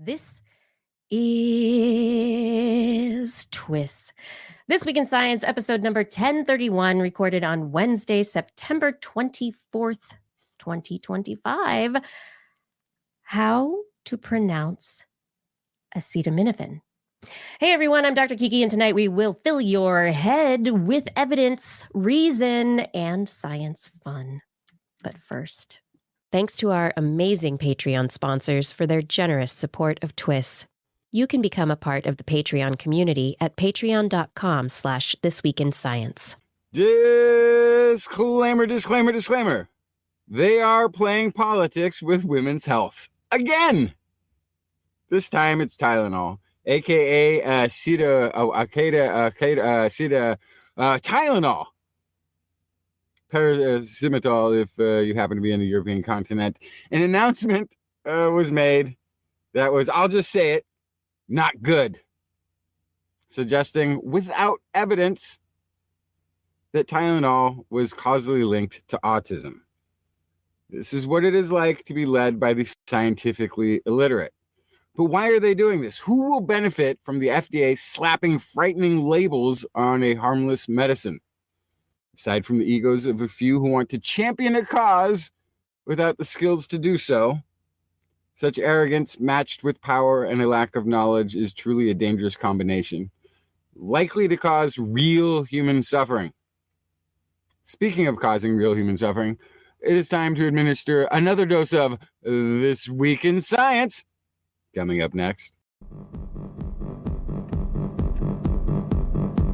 This is TWIS. This Week in Science, episode number 1031, recorded on Wednesday, September 24th, 2025. How to pronounce acetaminophen. Hey everyone, I'm Dr. Kiki, and tonight we will fill your head with evidence, reason, and science fun. But first, thanks to our amazing Patreon sponsors for their generous support of TWIS. You can become a part of the Patreon community at patreon.com/thisweekinscience. Disclaimer. They are playing politics with women's health. Again! This time it's Tylenol, aka Tylenol. Paracetamol, if you happen to be in the European continent. An announcement was made that was, I'll just say it, not good. Suggesting without evidence that Tylenol was causally linked to autism. This is what it is like to be led by the scientifically illiterate. But why are they doing this? Who will benefit from the FDA slapping frightening labels on a harmless medicine? Aside from the egos of a few who want to champion a cause without the skills to do so, such arrogance matched with power and a lack of knowledge is truly a dangerous combination, likely to cause real human suffering. Speaking of causing real human suffering, it is time to administer another dose of This Week in Science. Coming up next.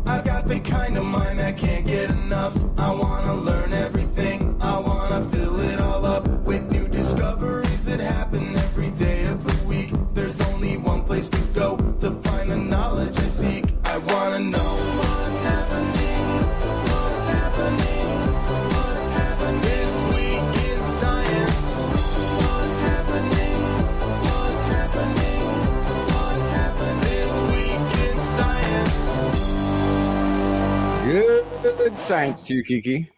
I've got the kind of mind that can't get enough. I want to learn everything. I want to fill it all up with new discoveries that happen every day of the week. There's only one place to go to find the knowledge I seek. I want to know what's happening. What's happening? What's happening this week in science? What's happening? What's happening? What's happening this week in science? Good science to you, Kiki.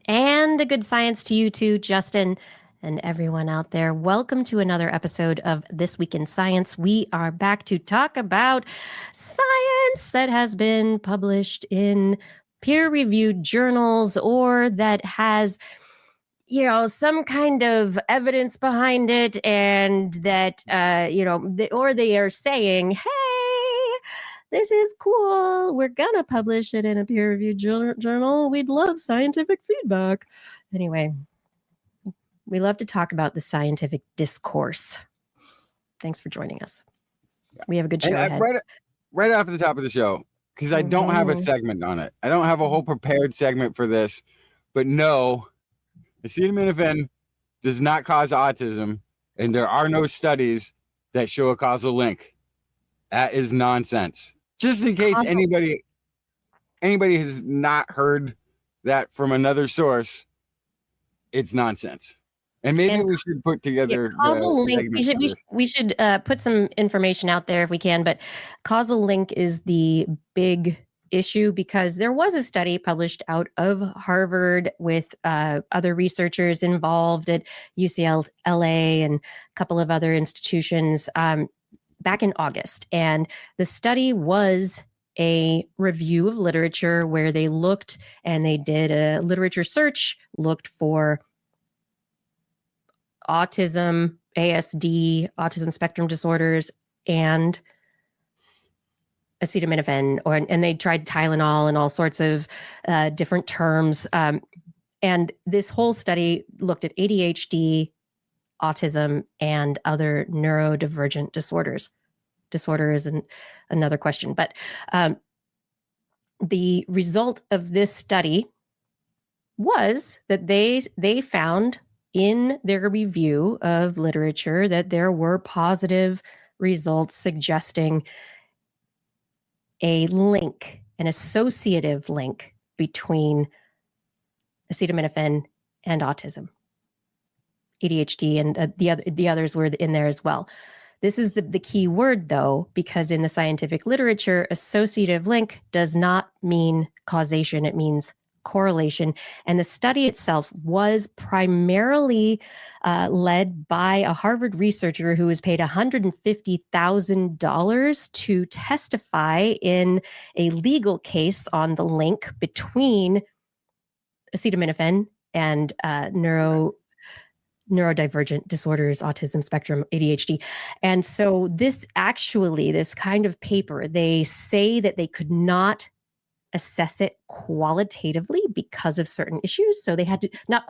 And a good science to you too, Justin, and everyone out there. Welcome to another episode of This Week in Science. We are back to talk about science that has been published in peer-reviewed journals or that has, some kind of evidence behind it, and that, or they are saying, hey, this is cool. We're going to publish it in a peer-reviewed journal. We'd love scientific feedback. Anyway, we love to talk about the scientific discourse. Thanks for joining us. We have a good show ahead. Right off the top of the show, because I don't have a segment on it. I don't have a whole prepared segment for this. But no, acetaminophen does not cause autism, and there are no studies that show a causal link. That is nonsense. Just in case anybody has not heard that from another source, it's nonsense. And maybe we should put together causal link. We should put some information out there if we can. But causal link is the big issue because there was a study published out of Harvard with other researchers involved at UCLA and a couple of other institutions back in August. And the study was a review of literature where they looked and they did a literature search, looked for autism, ASD, autism spectrum disorders, and acetaminophen, and they tried Tylenol and all sorts of different terms. And this whole study looked at ADHD, autism, and other neurodivergent disorders. Disorder is another question. But the result of this study was that they found in their review of literature that there were positive results suggesting a link, an associative link between acetaminophen and autism. ADHD and the others were in there as well. This is the key word, though, because in the scientific literature, associative link does not mean causation. It means correlation. And the study itself was primarily led by a Harvard researcher who was paid $150,000 to testify in a legal case on the link between acetaminophen and neurodivergent disorders, autism spectrum, ADHD. And so this kind of paper, they say that they could not assess it qualitatively because of certain issues. So they had to, not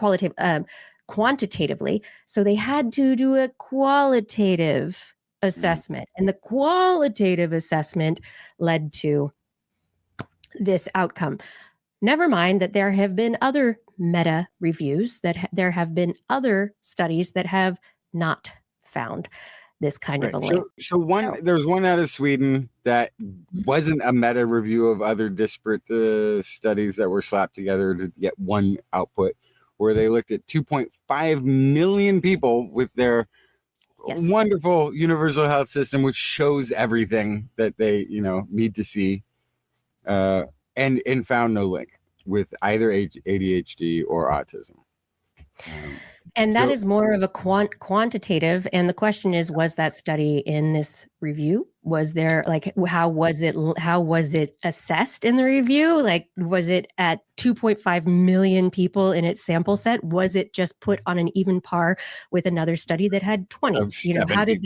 quantitatively. So they had to do a qualitative assessment. And the qualitative assessment led to this outcome. Never mind that there have been other meta reviews, that there have been other studies that have not found this kind of a link. There's one out of Sweden that wasn't a meta review of other disparate studies that were slapped together to get one output, where they looked at 2.5 million people with their wonderful universal health system, which shows everything that they need to see, and found no link with either ADHD or autism. And that is more of a quantitative. And the question is, was that study in this review? Was there how was it assessed in the review? Like, was it at 2.5 million people in its sample set? Was it just put on an even par with another study that had 20? How did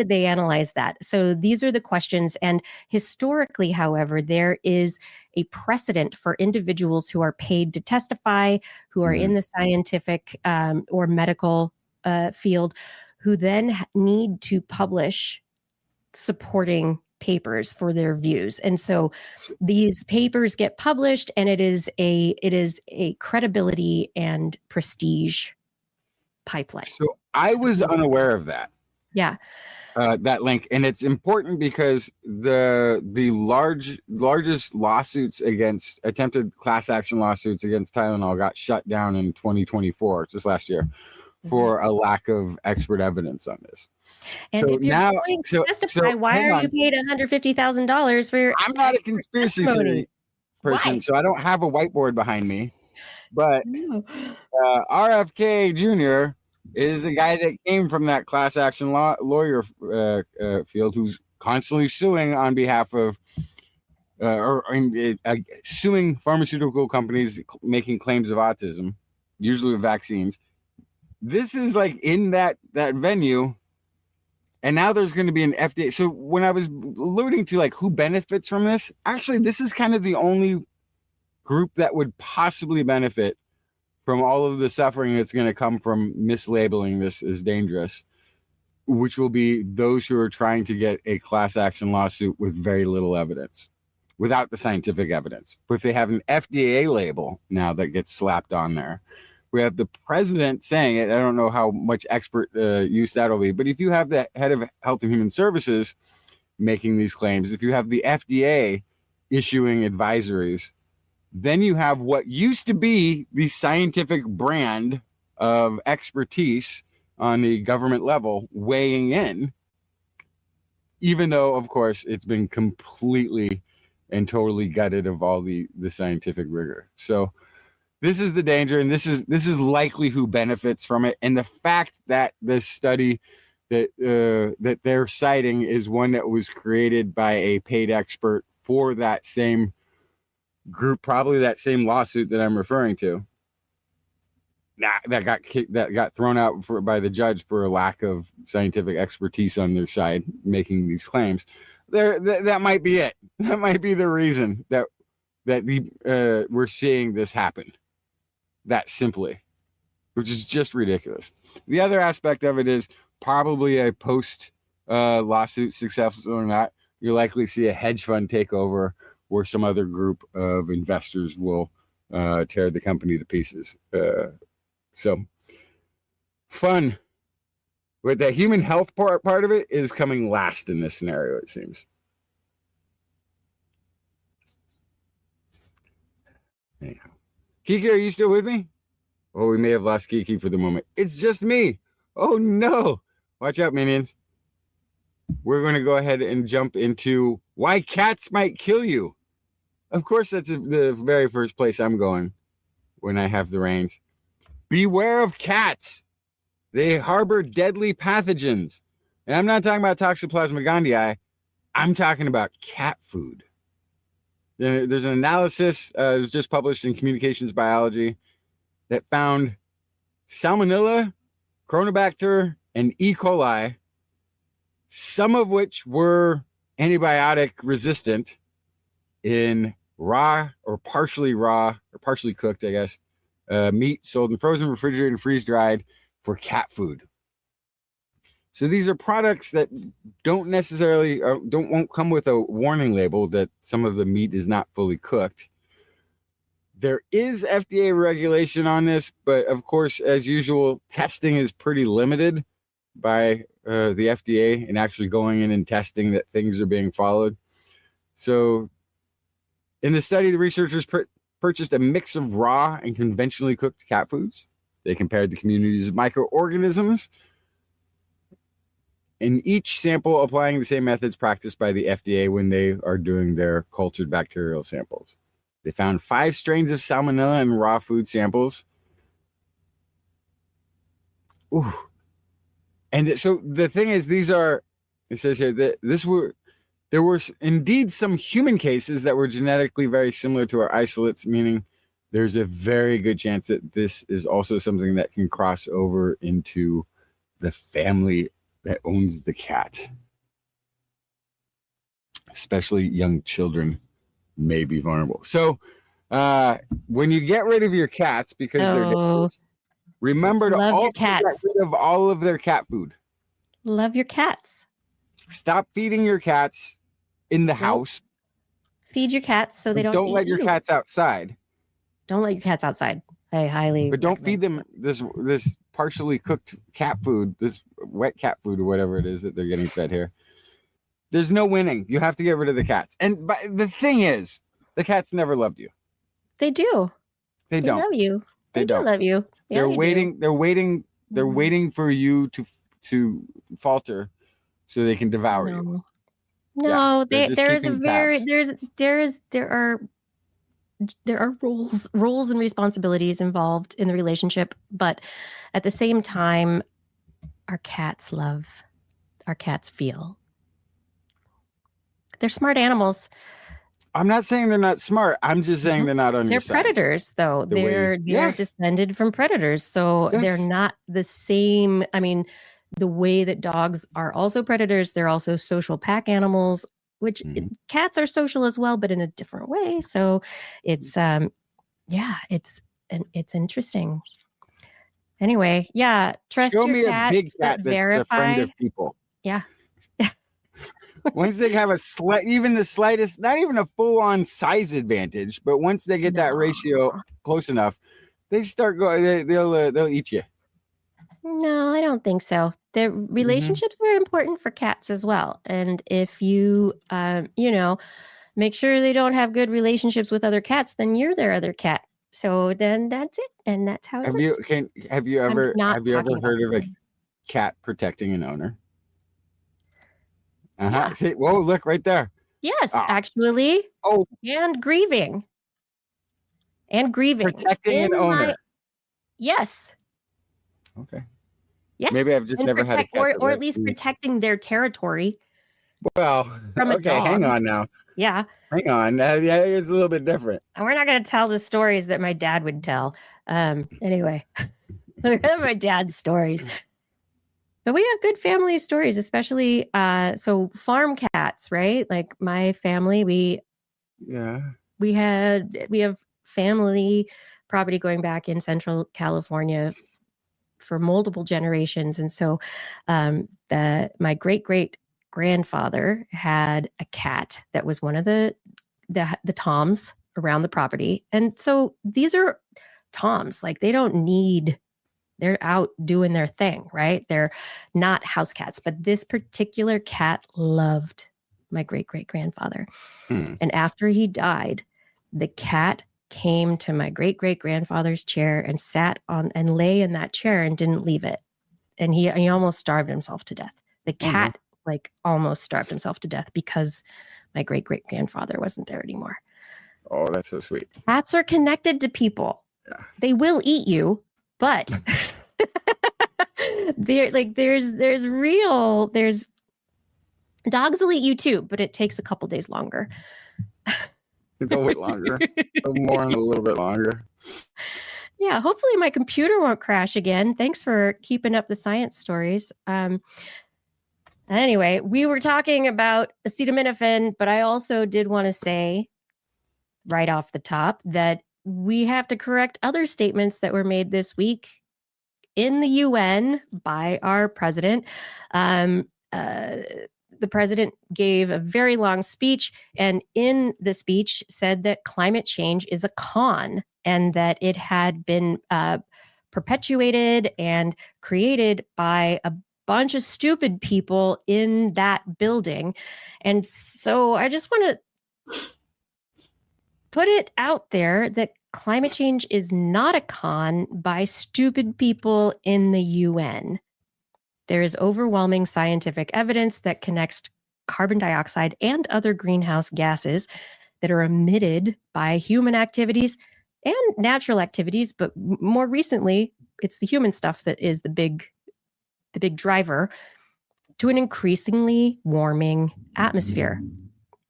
they analyze that? So these are the questions. And historically, however, there is a precedent for individuals who are paid to testify, who are in the scientific or medical field, who then need to publish supporting papers for their views. And so these papers get published, and it is a credibility and prestige pipeline. So I was unaware of that. Yeah. That link. And it's important because the largest lawsuits against attempted class action lawsuits against Tylenol got shut down in 2024, just last year, for a lack of expert evidence on this. And so if you're now, going to testify, why are you paid $150,000 for your I'm not a conspiracy theory person, Why? so I don't have a whiteboard behind me. But RFK Jr. is a guy that came from that class action lawyer field, who's constantly suing on behalf of suing pharmaceutical companies making claims of autism, usually with vaccines. This is like in that venue, and now there's going to be an FDA. So when I was alluding to like who benefits from this, actually this is kind of the only group that would possibly benefit from all of the suffering that's going to come from mislabeling this as dangerous, which will be those who are trying to get a class action lawsuit with very little evidence, without the scientific evidence. But if they have an FDA label now that gets slapped on there, we have the president saying it. I don't know how much expert use that'll be, but if you have the head of Health and Human Services making these claims, if you have the FDA issuing advisories, then you have what used to be the scientific brand of expertise on the government level weighing in, even though, of course, it's been completely and totally gutted of all the scientific rigor. So this is the danger, and this is likely who benefits from it. And the fact that this study that they're citing is one that was created by a paid expert for that same group, probably that same lawsuit that I'm referring to, that got thrown out by the judge for a lack of scientific expertise on their side making these claims. That might be it. That might be the reason that we're seeing this happen. That simply, which is just ridiculous. The other aspect of it is probably a post lawsuit, successful or not, you'll likely see a hedge fund takeover where some other group of investors will tear the company to pieces. So fun. But the human health part of it is coming last in this scenario, it seems. Anyhow. Kiki, are you still with me? Oh, we may have lost Kiki for the moment. It's just me. Oh, no. Watch out, minions. We're going to go ahead and jump into why cats might kill you. Of course, that's the very first place I'm going when I have the reins. Beware of cats. They harbor deadly pathogens. And I'm not talking about Toxoplasma gondii. I'm talking about cat food. There's an analysis, it was just published in Communications Biology, that found Salmonella, Chronobacter, and E. coli, some of which were antibiotic resistant in raw or partially cooked, I guess, meat sold in frozen, refrigerated, and freeze-dried for cat food. So these are products that don't necessarily won't come with a warning label that some of the meat is not fully cooked. There is FDA regulation on this, but of course, as usual, testing is pretty limited by the FDA and actually going in and testing that things are being followed. So in the study, the researchers purchased a mix of raw and conventionally cooked cat foods. They compared the communities of microorganisms in each sample, applying the same methods practiced by the FDA when they are doing their cultured bacterial samples. They found 5 strains of salmonella in raw food samples. Ooh. And so the thing is, it says here that there were indeed some human cases that were genetically very similar to our isolates, meaning there's a very good chance that this is also something that can cross over into the family that owns the cat. Especially young children may be vulnerable. So when you get rid of your cats because they're dangerous, remember to also get rid of all of their cat food. Love your cats. Stop feeding your cats in the house. Feed your cats so they don't let your cats outside. Don't let your cats outside. I highly But don't feed them this partially cooked cat food, this wet cat food or whatever it is that they're getting fed here. There's no winning. You have to get rid of the cats. And the thing is, the cats never loved you. They do. They don't love you. They don't love you. Yeah, they're waiting. They're waiting for you to falter so they can devour you. No, there are roles and responsibilities involved in the relationship, but at the same time, our cats feel. They're smart animals. I'm not saying they're not smart. I'm just saying they're not on your side. They're predators, though. They're descended from predators, so they're not the same. I mean, the way that dogs are also predators, they're also social pack animals, which cats are social as well, but in a different way. So it's it's interesting. Anyway, trust Show your me cat, a big cat that's a friend of people. Yeah. Once they have even the slightest, not even a full-on size advantage, but once they get that ratio close enough, they start going. They'll eat you. No, I don't think so. The relationships are important for cats as well, and if you make sure they don't have good relationships with other cats, then you're their other cat. So then that's it, and that's how it works. Have you ever heard of a cat protecting an owner? Yeah. See, whoa, look right there. Yes, actually. Oh, and grieving. Protecting an owner. Yes. Okay. Yes. Maybe I've just never had a cat. Or at least protecting their territory. Well, okay, hang on now. Yeah. Hang on. It's a little bit different. And we're not going to tell the stories that my dad would tell. Anyway, my dad's stories. But we have good family stories, especially so farm cats, right? Like my family, we have family property going back in Central California for multiple generations, and so my great grandfather had a cat that was one of the toms around the property, and so these are toms, like they're out doing their thing, right? They're not house cats, but this particular cat loved my great-great-grandfather. And after he died, the cat came to my great-great-grandfather's chair and sat on and lay in that chair and didn't leave it. And he almost starved himself to death. The cat almost starved himself to death because my great-great-grandfather wasn't there anymore. Oh, that's so sweet. Cats are connected to people. Yeah. They will eat you, but there's dogs will eat you too, but it takes a couple days longer. They'll wait longer. More and a little bit longer. Yeah, hopefully my computer won't crash again. Thanks for keeping up the science stories. Anyway, we were talking about acetaminophen, but I also did want to say right off the top that we have to correct other statements that were made this week in the UN by our president. The president gave a very long speech, and in the speech said that climate change is a con and that it had been perpetuated and created by a bunch of stupid people in that building. And so I just want to put it out there that climate change is not a con by stupid people in the UN. There is overwhelming scientific evidence that connects carbon dioxide and other greenhouse gases that are emitted by human activities and natural activities, but more recently, it's the human stuff that is the big driver to an increasingly warming atmosphere.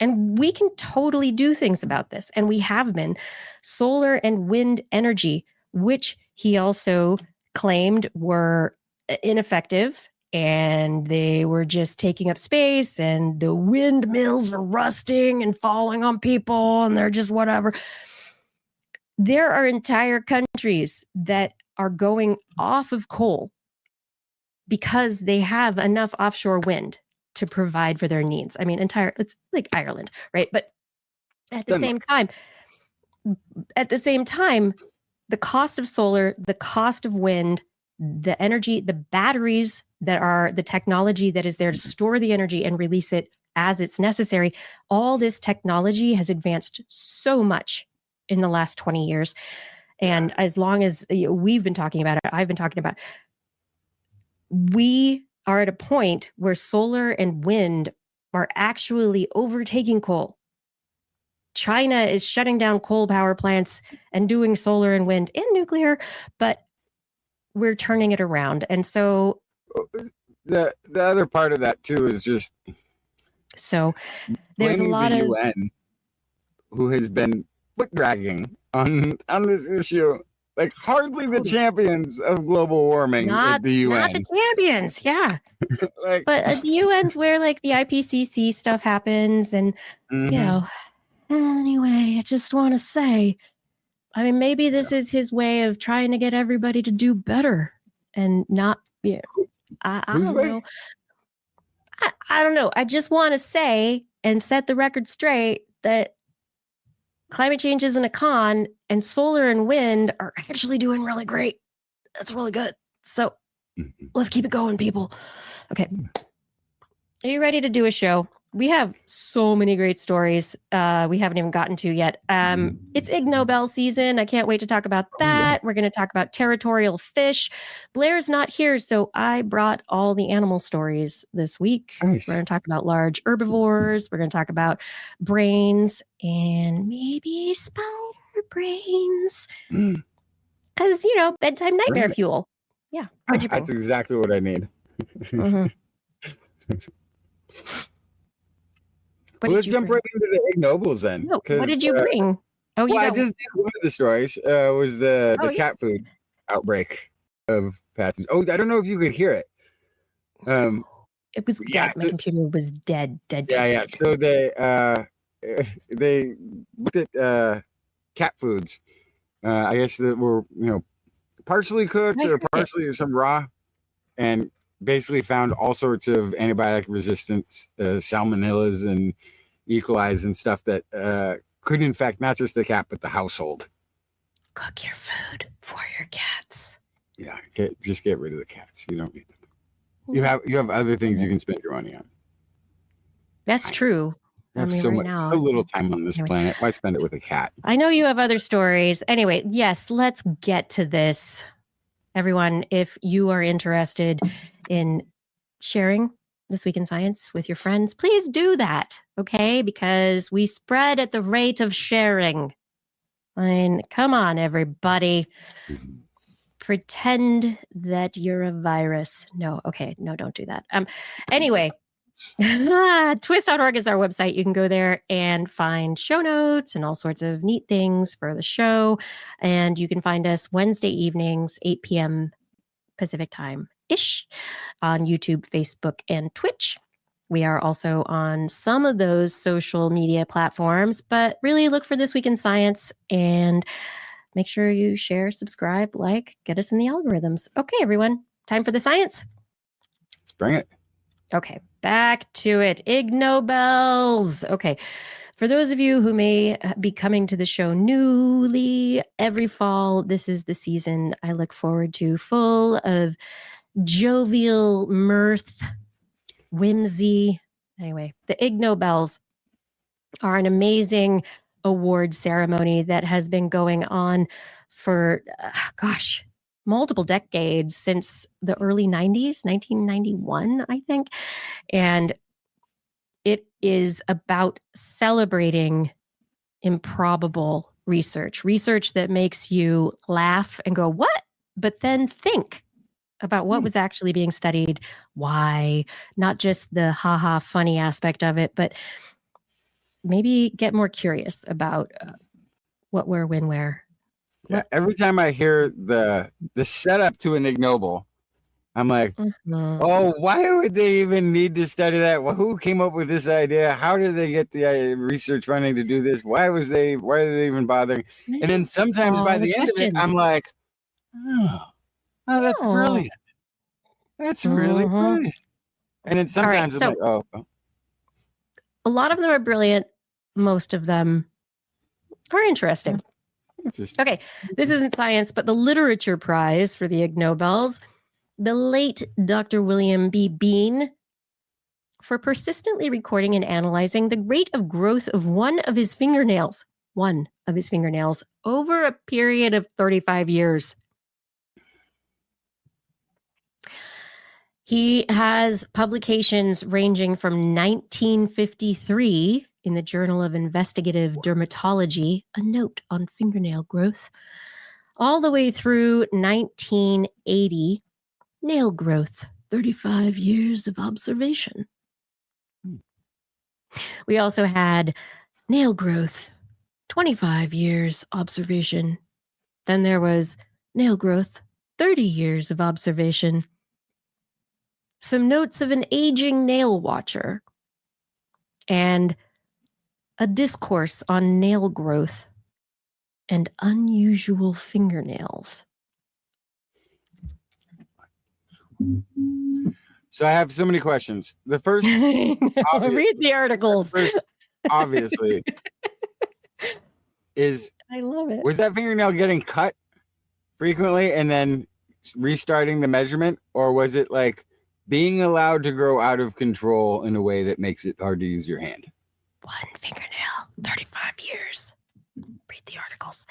And we can totally do things about this, and we have been. Solar and wind energy, which he also claimed were ineffective and they were just taking up space, and the windmills are rusting and falling on people and they're just whatever. There are entire countries that are going off of coal because they have enough offshore wind to provide for their needs. I mean, it's like Ireland, right? But at the same time, the cost of solar, the cost of wind, the energy, the batteries that are the technology that is there to store the energy and release it as it's necessary, all this technology has advanced so much in the last 20 years. And as long as we've been talking about it, I've been talking about it, we are at a point where solar and wind are actually overtaking coal. China is shutting down coal power plants and doing solar and wind and nuclear, but we're turning it around. And so the other part of that too is just there's a lot of UN who has been foot dragging on this issue. Like hardly the champions of global warming at the UN. Not the champions, yeah. But the UN's where like the IPCC stuff happens, and Anyway, I just want to say, I mean, maybe this is his way of trying to get everybody to do better and not. I don't know. I don't know. I just want to say and set the record straight that climate change isn't a con, and solar and wind are actually doing really great. That's really good. So let's keep it going, people. Okay. Are you ready to do a show? We have so many great stories we haven't even gotten to yet. It's IgNobel season. I can't wait to talk about that. We're going to talk about territorial fish. Blair's not here, so I brought all the animal stories this week. Nice. We're going to talk about large herbivores. We're going to talk about brains and maybe spider brains. Because, bedtime nightmare fuel. Yeah. What'd you bring? That's exactly what I need. Let's jump right into the IgNobels then. No, what did you bring? I just did one of the stories. Was the cat food outbreak of pathogens. Oh, I don't know if you could hear it. It was dead. My computer was dead. Yeah. So they looked at cat foods. I guess that were partially cooked or partially or some raw, and basically found all sorts of antibiotic resistance, salmonellas and E. coli's and stuff that could infect not just the cat, but the household. Cook your food for your cats. Yeah, just get rid of the cats. You don't need them. You have other things you can spend your money on. That's true. I have so little time on this planet. Why spend it with a cat? I know you have other stories. Anyway, yes, let's get to this. Everyone, if you are interested in sharing This Week in Science with your friends, please do that, okay? Because we spread at the rate of sharing. I mean, come on, everybody. Pretend that you're a virus. No, okay, no, don't do that. Anyway, TWIS.org is our website. You can go there and find show notes and all sorts of neat things for the show. And you can find us Wednesday evenings, 8 p.m. Pacific time-ish on YouTube, Facebook, and Twitch. We are also on some of those social media platforms, but really look for This Week in Science and make sure you share, subscribe, like, get us in the algorithms. Okay, everyone, time for the science. Let's bring it. Okay, back to it. IgNobels. Okay, for those of you who may be coming to the show newly, every fall, this is the season I look forward to, full of jovial mirth, whimsy. Anyway, the IgNobels are an amazing award ceremony that has been going on for, multiple decades, since the early 90s, 1991, I think. And it is about celebrating improbable research that makes you laugh and go, what? But then think about what was actually being studied, why, not just the haha funny aspect of it, but maybe get more curious about what, where, when, where. Yeah, every time I hear the setup to an Ig Nobel, I'm like, oh, why would they even need to study that? Well, who came up with this idea? How did they get the research funding to do this? Why are they even bothering? And then sometimes by the end of it, I'm like, oh, that's brilliant. That's really brilliant. And then sometimes I'm like, oh. A lot of them are brilliant. Most of them are interesting. Okay, this isn't science, but the literature prize for the Ig Nobels, the late Dr. William B. Bean, for persistently recording and analyzing the rate of growth of one of his fingernails over a period of 35 years. He has publications ranging from 1953 in the Journal of Investigative Dermatology, a note on fingernail growth, all the way through 1980, nail growth, 35 years of observation. We also had nail growth, 25 years observation. Then there was nail growth, 30 years of observation. Some notes of an aging nail watcher, and a discourse on nail growth and unusual fingernails. So I have so many questions. The first, read the articles. Obviously, is I love it. Was that fingernail getting cut frequently and then restarting the measurement, or was it like being allowed to grow out of control in a way that makes it hard to use your hand? One fingernail, 35 years. Read the articles.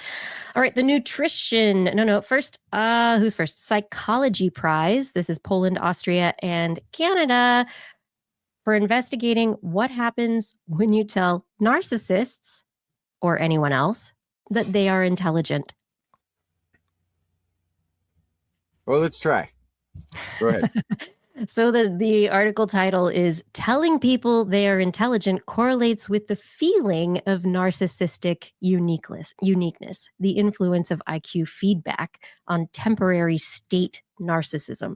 All right, the nutrition. First, who's first? Psychology prize. This is Poland, Austria, and Canada for investigating what happens when you tell narcissists or anyone else that they are intelligent. Well, let's try. Go ahead. So the article title is Telling People They Are Intelligent Correlates with the Feeling of Narcissistic Uniqueness, the Influence of IQ Feedback on Temporary State Narcissism.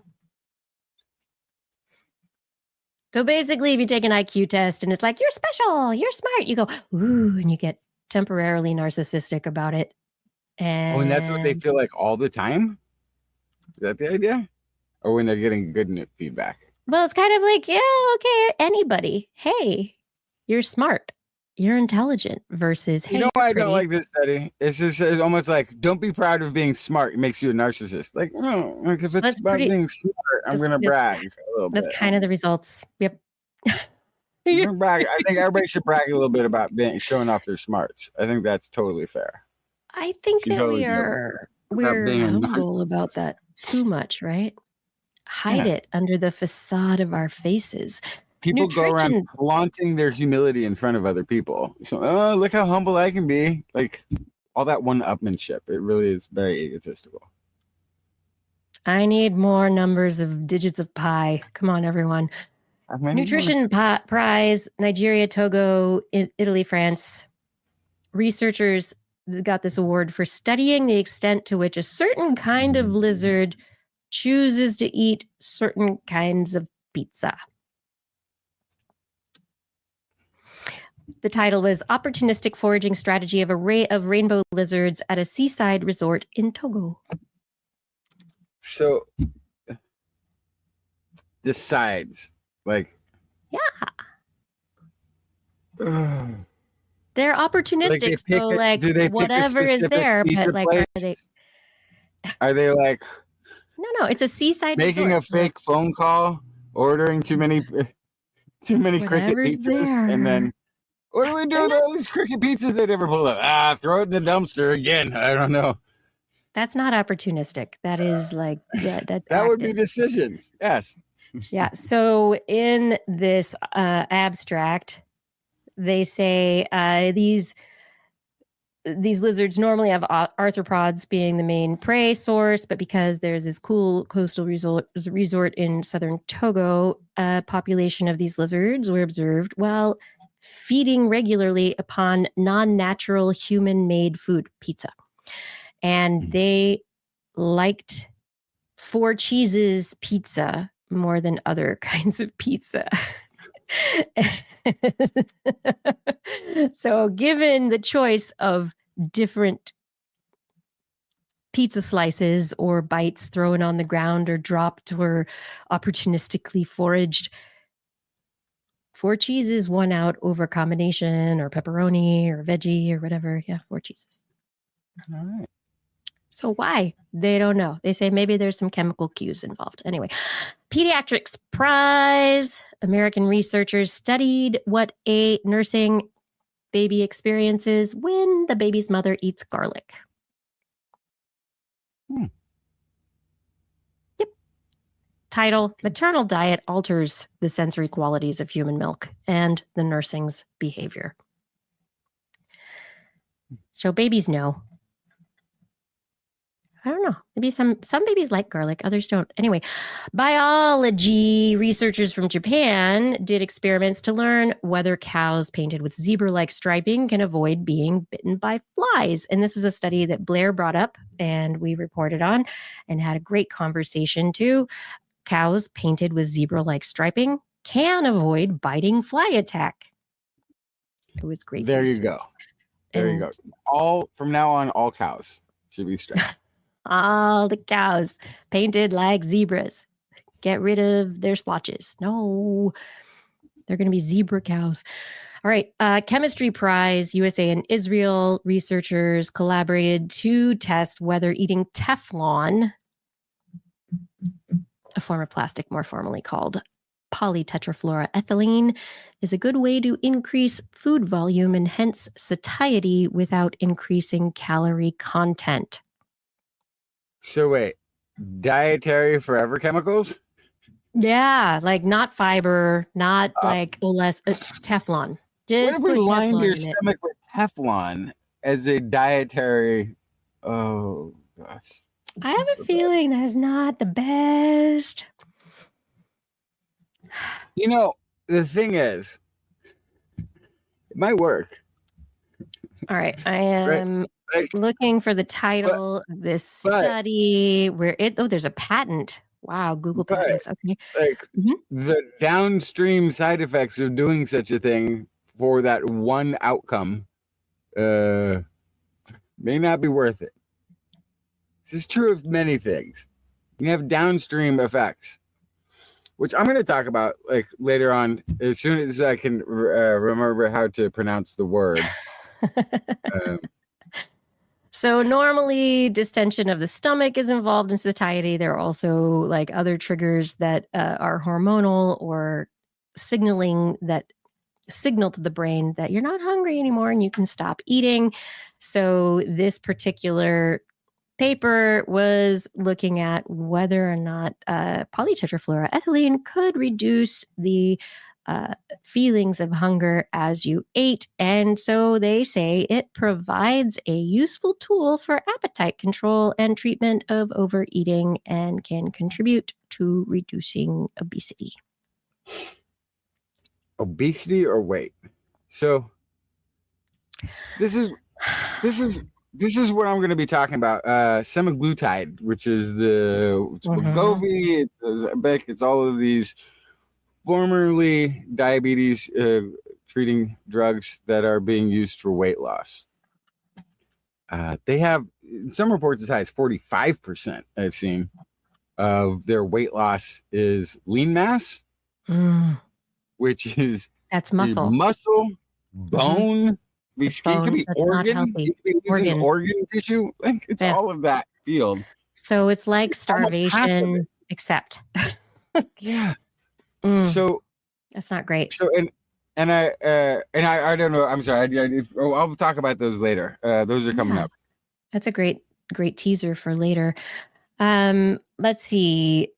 So basically, if you take an IQ test and it's like, you're special, you're smart, you go, ooh, and you get temporarily narcissistic about it. And that's what they feel like all the time? Is that the idea? Or when they're getting good feedback? Well, it's kind of like, yeah, okay, anybody. Hey, you're smart. You're intelligent versus, hey, I don't like this study. It's almost like, don't be proud of being smart. It makes you a narcissist. Like, no, like if it's about being smart, I'm going to brag a little bit. That's kind of the results. Yep. Brag. I think everybody should brag a little bit about showing off their smarts. I think that's totally fair. I think that we're humble about that too much, right? hide it under the facade of our faces. People go around Nutrition. flaunting their humility in front of other people. So, oh, look how humble I can be. Like all that one-upmanship. It really is very egotistical. I need more numbers of digits of pi. Come on, everyone. Nutrition Prize, Nigeria, Togo, Italy, France. Researchers got this award for studying the extent to which a certain kind of lizard chooses to eat certain kinds of pizza. The title was Opportunistic Foraging Strategy of Array of Rainbow Lizards at a Seaside Resort in Togo. So, the sides, like... Yeah. They're opportunistic, so like whatever is there, but like are they like no, it's a seaside making resort, a fake phone call, ordering too many cricket pizzas, there. And then what do we do with all these cricket pizzas they never pull up? Throw it in the dumpster again. I don't know. That's not opportunistic. That is like that's that active. would be decisions. Yes. Yeah. So in this abstract, they say these lizards normally have arthropods being the main prey source, but because there's this cool coastal resort in southern Togo, a population of these lizards were observed while feeding regularly upon non-natural human-made food, pizza. And they liked 4 cheeses pizza more than other kinds of pizza. So given the choice of different pizza slices or bites thrown on the ground or dropped or opportunistically foraged, 4 cheeses won out over combination or pepperoni or veggie or whatever. Yeah, 4 cheeses. All right. So why? They don't know. They say maybe there's some chemical cues involved. Anyway, Pediatrics Prize. American researchers studied what a nursing baby experiences when the baby's mother eats garlic. Yep. Title, Maternal Diet Alters the Sensory Qualities of Human Milk and the Nursing's Behavior. So babies know. I don't know. Maybe some babies like garlic, others don't. Anyway, biology researchers from Japan did experiments to learn whether cows painted with zebra-like striping can avoid being bitten by flies. And this is a study that Blair brought up and we reported on and had a great conversation too. Cows painted with zebra-like striping can avoid biting fly attack. It was great. There you go. There you go. From now on, all cows should be striped. All the cows painted like zebras. Get rid of their splotches. No, they're going to be zebra cows. All right. Chemistry Prize, USA and Israel. Researchers collaborated to test whether eating Teflon, a form of plastic more formally called polytetrafluoroethylene, is a good way to increase food volume and hence satiety without increasing calorie content. So wait, dietary forever chemicals? Yeah, like not fiber, not like less Teflon. Just what if we lined Teflon your stomach with Teflon as a dietary? Oh gosh, I have a feeling that's not the best. You know, the thing is, it might work. All right, I am looking for the title of this study where there's a patent. Wow, Google patents. Okay. Like the downstream side effects of doing such a thing for that one outcome may not be worth it. This is true of many things. You have downstream effects, which I'm going to talk about like later on as soon as I can remember how to pronounce the word. So normally distension of the stomach is involved in satiety. There are also like other triggers that are hormonal or signal to the brain that you're not hungry anymore and you can stop eating. So this particular paper was looking at whether or not polytetrafluoroethylene could reduce the feelings of hunger as you ate. And so they say it provides a useful tool for appetite control and treatment of overeating and can contribute to reducing obesity. Obesity or weight? So this is what I'm going to be talking about. Semaglutide, which is it's Wegovy, it's Ozempic, it's all of these formerly diabetes treating drugs that are being used for weight loss. They have, in some reports, as high as 45%, I've seen, of their weight loss is lean mass, which is that's muscle, bone. It could be organ. It could be organ tissue. Like it's all of that field. So it's like starvation, except. Yeah. So that's not great. So and I don't know. I'm sorry. I'll talk about those later. Those are coming up. That's a great teaser for later. Let's see.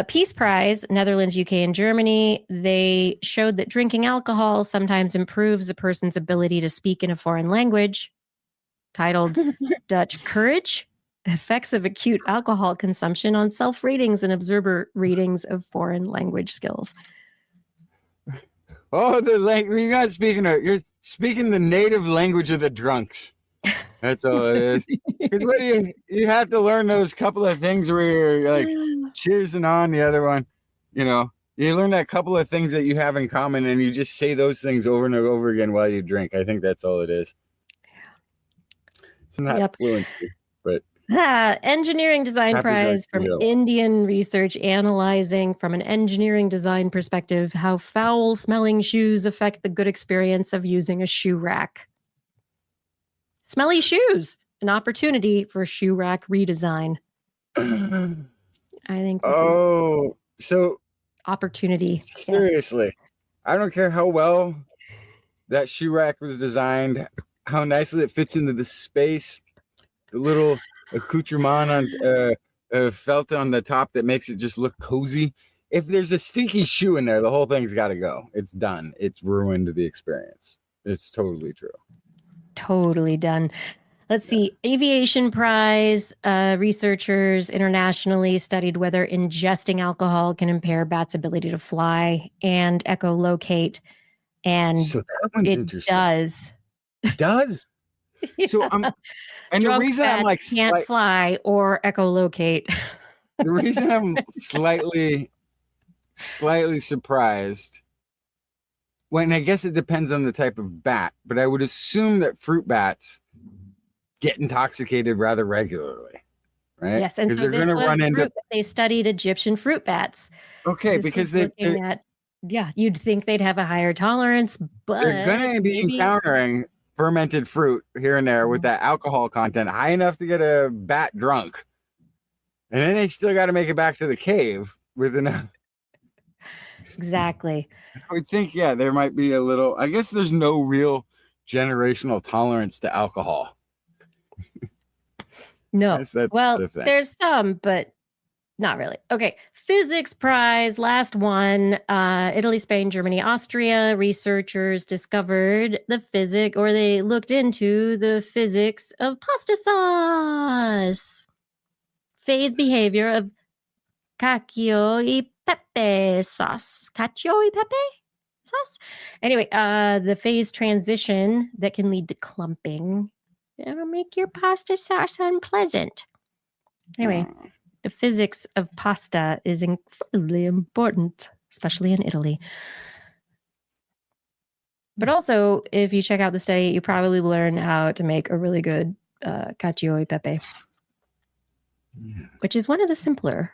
Peace Prize, Netherlands, UK, and Germany. They showed that drinking alcohol sometimes improves a person's ability to speak in a foreign language. Titled Dutch Courage. Effects of acute alcohol consumption on self-ratings and observer readings of foreign language skills. Oh, you're speaking the native language of the drunks. That's all it is. Because what you have to learn those couple of things where you're like cheersing on the other one. You know, you learn that couple of things that you have in common, and you just say those things over and over again while you drink. I think that's all it is. It's not fluency, but. Engineering Design Prize from Indian research analyzing from an engineering design perspective how foul-smelling shoes affect the good experience of using a shoe rack. Smelly shoes, an opportunity for shoe rack redesign. I think this is so opportunity. Seriously, yes. I don't care how well that shoe rack was designed, how nicely it fits into the space, the little accoutrement on felt on the top that makes it just look cozy. If there's a stinky shoe in there, the whole thing's got to go. It's done. It's ruined the experience. It's totally true. Totally done. Let's see. Aviation Prize. Researchers internationally studied whether ingesting alcohol can impair bats' ability to fly and echolocate. And so that one's interesting. Does. It does? Yeah. So and the reason I'm like can't fly or echolocate. The reason I'm slightly surprised, when I guess it depends on the type of bat, but I would assume that fruit bats get intoxicated rather regularly, right? Yes, and so this was they studied Egyptian fruit bats. Okay, because you'd think they'd have a higher tolerance, but they're going to be encountering fermented fruit here and there with that alcohol content high enough to get a bat drunk. And then they still got to make it back to the cave with enough. Exactly. I would think, there might be a little, I guess there's no real generational tolerance to alcohol. No. Well, there's some, but not really. Okay. Physics Prize, last one. Italy, Spain, Germany, Austria. Researchers discovered they looked into the physics of pasta sauce. Phase behavior of cacio e pepe sauce. Cacio e pepe sauce? Anyway, the phase transition that can lead to clumping. It'll make your pasta sauce unpleasant. Anyway. The physics of pasta is incredibly important, especially in Italy. But also, if you check out the study, you probably learn how to make a really good cacio e pepe, which is one of the simpler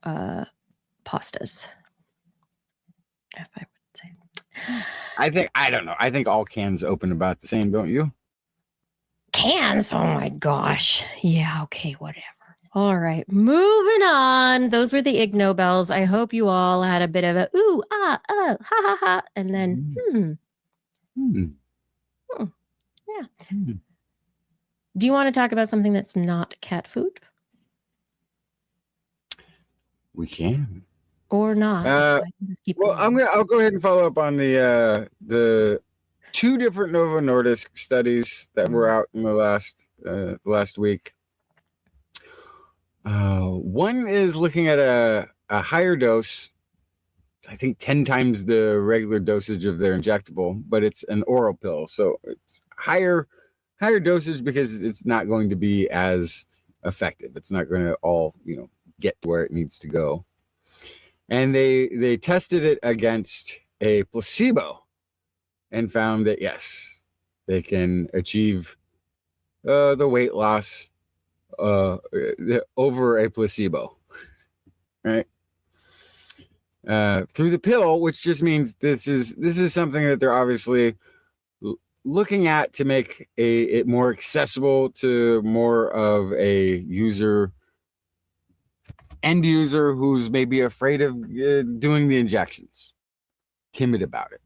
pastas, if I would say. I don't know. I think all cans open about the same, don't you? Cans? Oh my gosh. Yeah, okay, whatever. All right, moving on. Those were the IgNobels. I hope you all had a bit of a ooh, ah, ha, ha, ha, and then Yeah. Do you want to talk about something that's not cat food We can. or not? I can just keep Well, going. I'll go ahead and follow up on the two different Novo Nordisk studies that were out in the last week. One is looking at a higher dose, I think 10 times the regular dosage of their injectable, but it's an oral pill. So it's higher dosage because it's not going to be as effective. It's not going to all, get to where it needs to go. And they tested it against a placebo and found that, yes, they can achieve the weight loss over a placebo, right? Through the pill, which just means this is something that they're obviously looking at to make it more accessible to more of a end user who's maybe afraid of doing the injections, timid about it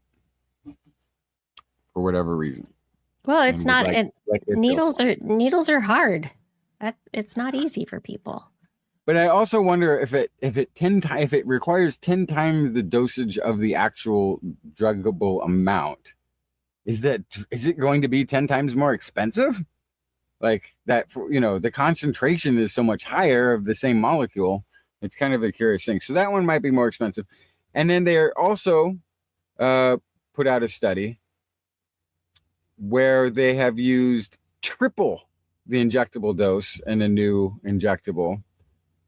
for whatever reason. Well, it's not. Needles are are hard. It's not easy for people. But I also wonder if it requires 10 times the dosage of the actual druggable amount, is it going to be 10 times more expensive? Like that, the concentration is so much higher of the same molecule. It's kind of a curious thing. So that one might be more expensive. And then they also put out a study where they have used triple the injectable dose in a new injectable.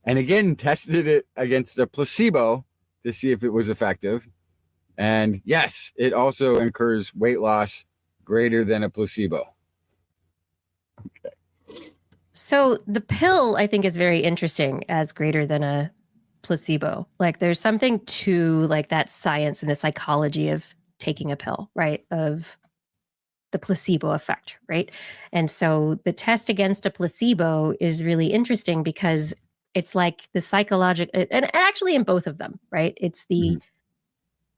And again, tested it against a placebo to see if it was effective. And yes, it also incurs weight loss greater than a placebo. Okay. So the pill, I think, is very interesting as greater than a placebo. Like there's something to like that science and the psychology of taking a pill, right? Of the placebo effect, right? And so the test against a placebo is really interesting because it's like the psychological, and actually in both of them, right? It's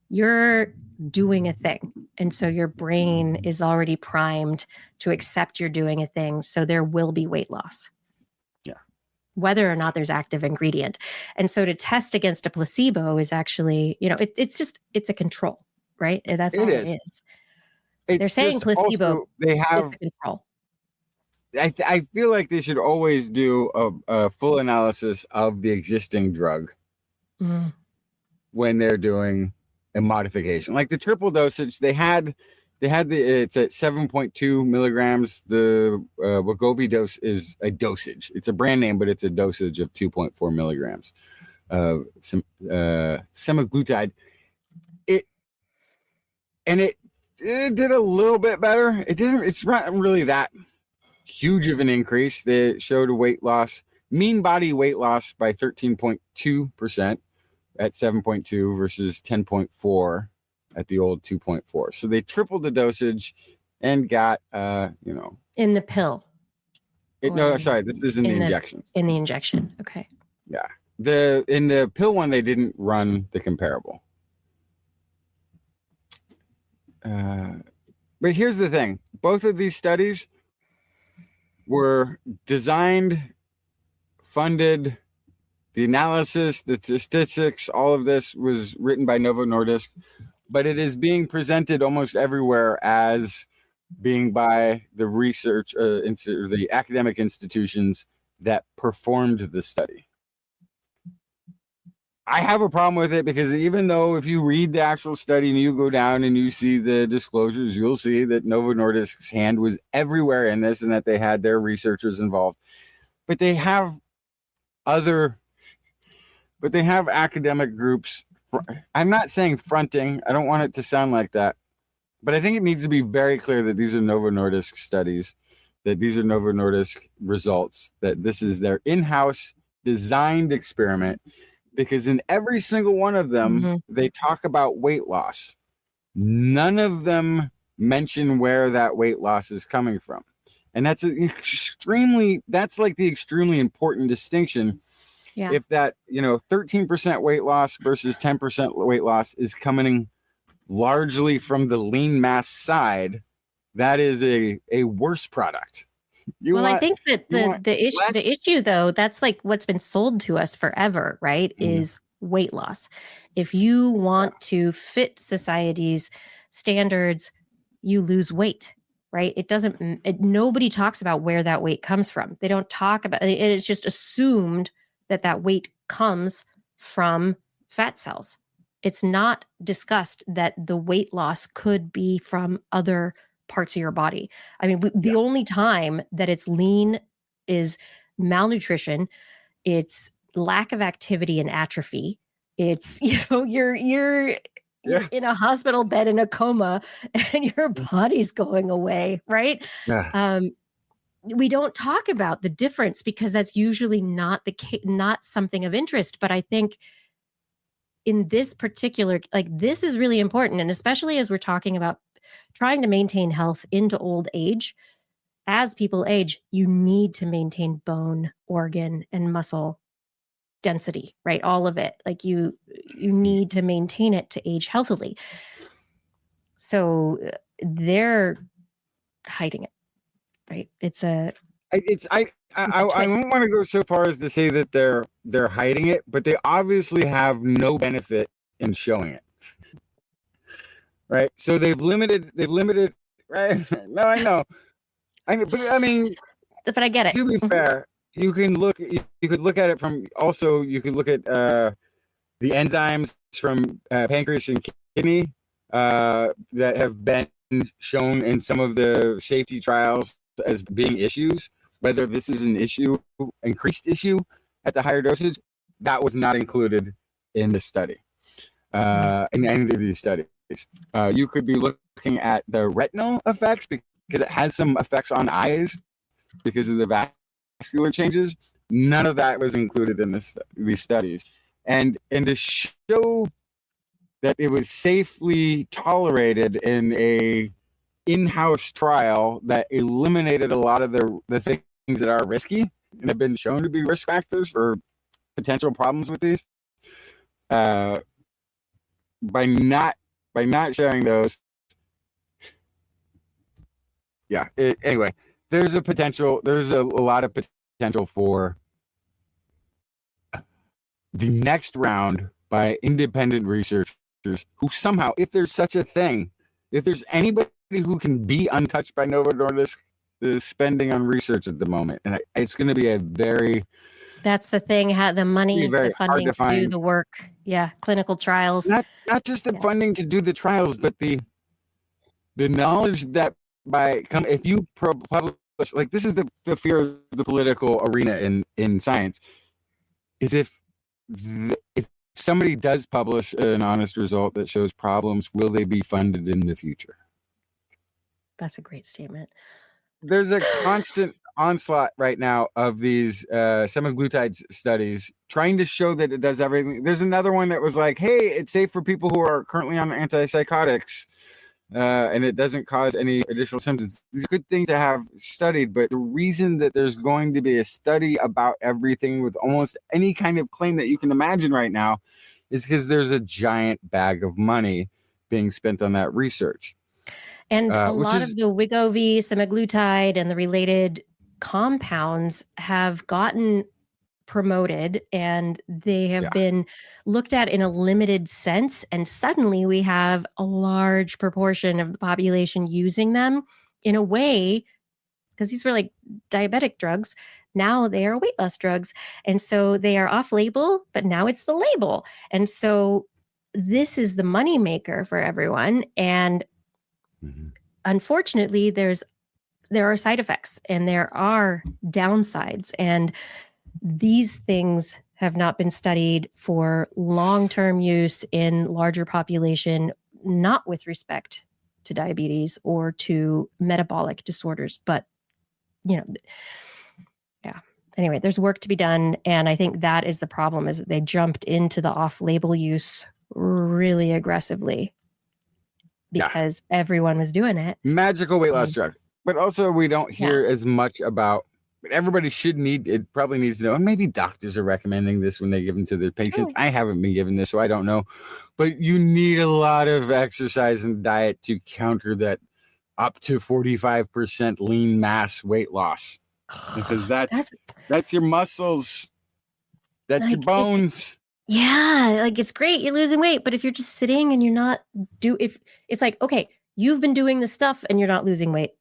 you're doing a thing. And so your brain is already primed to accept you're doing a thing. So there will be weight loss. Yeah. Whether or not there's active ingredient. And so to test against a placebo is actually, it's a control, right? That's all it is. They're saying placebo. They have control. I feel like they should always do a full analysis of the existing drug when they're doing a modification. Like the triple dosage, it's at 7.2 milligrams. The Wegovy dose is a dosage. It's a brand name, but it's a dosage of 2.4 milligrams of semaglutide. It did a little bit better. It's not really that huge of an increase. They showed a weight loss, mean body weight loss by 13.2% at 7.2 versus 10.4 at the old 2.4. So they tripled the dosage and got, in the pill. This is in the injection. In the injection. Okay. Yeah. In the pill one, they didn't run the comparable. But here's the thing. Both of these studies were designed, funded, the analysis, the statistics, all of this was written by Novo Nordisk, but it is being presented almost everywhere as being by the research, the academic institutions that performed the study. I have a problem with it because even though if you read the actual study and you go down and you see the disclosures, you'll see that Novo Nordisk's hand was everywhere in this and that they had their researchers involved. But they have academic groups. I'm not saying fronting. I don't want it to sound like that. But I think it needs to be very clear that these are Novo Nordisk studies, that these are Novo Nordisk results, that this is their in-house designed experiment. Because in every single one of them, they talk about weight loss. None of them mention where that weight loss is coming from. And that's like the extremely important distinction. Yeah. If that, 13% weight loss versus 10% weight loss is coming largely from the lean mass side, that is a worse product. I think that less. the issue though, that's like what's been sold to us forever, right? Is weight loss. If you want to fit society's standards, you lose weight, right? Nobody talks about where that weight comes from. They don't talk about it. It's just assumed that weight comes from fat cells. It's not discussed that the weight loss could be from other parts of your body. I mean, the only time that it's lean is malnutrition, it's lack of activity and atrophy. It's, you're in a hospital bed in a coma and your body's going away, right? Yeah. We don't talk about the difference because that's usually not not something of interest. But I think in this particular, like, this is really important. And especially as we're talking about trying to maintain health into old age, as people age, you need to maintain bone, organ, and muscle density, right? All of it. Like you need to maintain it to age healthily. So they're hiding it, right? I don't want to go so far as to say that they're hiding it, but they obviously have no benefit in showing it. Right? So they've limited, right? No, I know. But I mean, but I get it. To be fair, you could look at it from, also you could look at the enzymes from pancreas and kidney that have been shown in some of the safety trials as being issues. Whether this is an increased issue at the higher dosage, that was not included in the study, in any of these studies. You could be looking at the retinal effects because it has some effects on eyes because of the vascular changes. None of that was included in these studies. And to show that it was safely tolerated in a in-house trial that eliminated a lot of the things that are risky and have been shown to be risk factors for potential problems with these, by not sharing those. Anyway, there's a lot of potential for the next round by independent researchers who somehow, if there's such a thing, if there's anybody who can be untouched by Novo Nordisk, is spending on research at the moment, and it's going to be a very, that's the thing, the money, the funding to do the work. Yeah, clinical trials. Not just the funding to do the trials, but the knowledge that if you publish, like, this is the fear of the political arena in science, is if somebody does publish an honest result that shows problems, will they be funded in the future? That's a great statement. There's a constant onslaught right now of these semaglutide studies trying to show that it does everything. There's another one that was like, hey, it's safe for people who are currently on antipsychotics, and it doesn't cause any additional symptoms. These are good things to have studied, but the reason that there's going to be a study about everything with almost any kind of claim that you can imagine right now is because there's a giant bag of money being spent on that research. And a lot of the Wegovy, semaglutide, and the related compounds have gotten promoted, and they have been looked at in a limited sense. And suddenly we have a large proportion of the population using them in a way, because these were like diabetic drugs. Now they are weight loss drugs. And so they are off label, but now it's the label. And so this is the moneymaker for everyone. And unfortunately, there are side effects and there are downsides, and these things have not been studied for long-term use in larger population, not with respect to diabetes or to metabolic disorders, but anyway, there's work to be done, and I think that is the problem, is that they jumped into the off-label use really aggressively. Because everyone was doing it. Magical weight loss drug. But also we don't hear as much about, but everybody probably needs to know, and maybe doctors are recommending this when they give them to their patients. I haven't been given this, so I don't know. But you need a lot of exercise and diet to counter that up to 45% lean mass weight loss, because that's your muscles, that's like, your bones. Yeah, like it's great you're losing weight, but if you're just sitting and you're not if it's like, okay, you've been doing this stuff and you're not losing weight,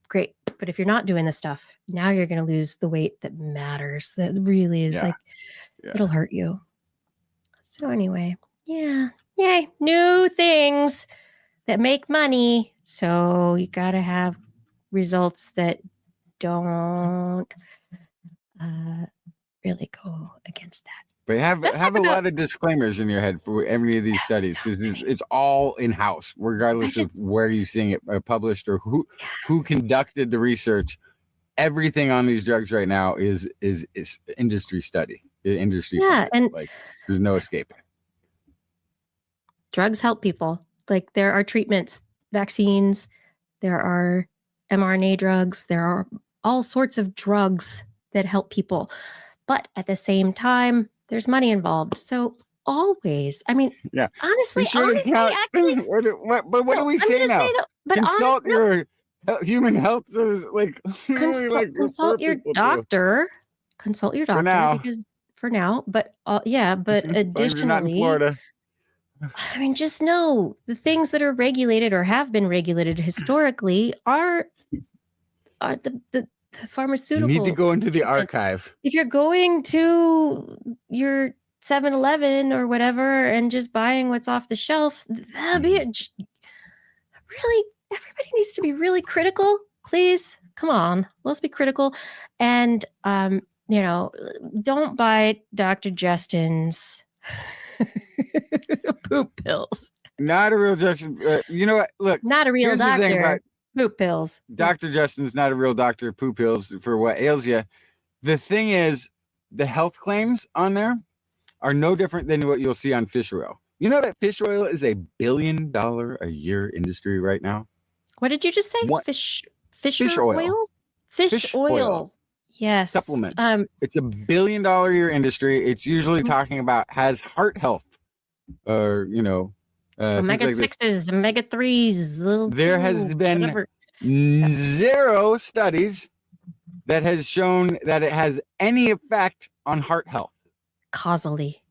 great. But if you're not doing this stuff, now you're going to lose the weight that matters. That really is it'll hurt you. So anyway, yeah, yay, new things that make money. So you got to have results that don't really go against that. But have a lot of disclaimers in your head for any of these studies, because it's all in-house, regardless of where you're seeing it published or who conducted the research. Everything on these drugs right now is industry study. Industry. Yeah, and like there's no escaping. Drugs help people. Like there are treatments, vaccines, there are mRNA drugs, there are all sorts of drugs that help people. But at the same time, there's money involved. So always, I mean, honestly, actually, but what do we say now? Consult your human health. Like consult your doctor. Consult your doctor for now. But but additionally, Florida. I mean, just know the things that are regulated or have been regulated historically are the pharmaceutical. You need to go into the archive. If you're going to your 7-Eleven or whatever and just buying what's off the shelf, that'd be really, everybody needs to be really critical. Please, come on, let's be critical. And, don't buy Dr. Justin's poop pills. Not a real Justin. You know what? Look, not a real doctor. Poop pills. Dr. Justin's not a real doctor. Poop pills for what ails you. The thing is, the health claims on there are no different than what you'll see on fish oil. You know that fish oil is $1 billion a year industry right now. What did you just say? Fish oil? Fish oil. Yes. Supplements. It's $1 billion a year industry. It's usually talking about has heart health, or omega 6s, omega 3s. There has been zero studies that has shown that it has any effect on heart health. Causally.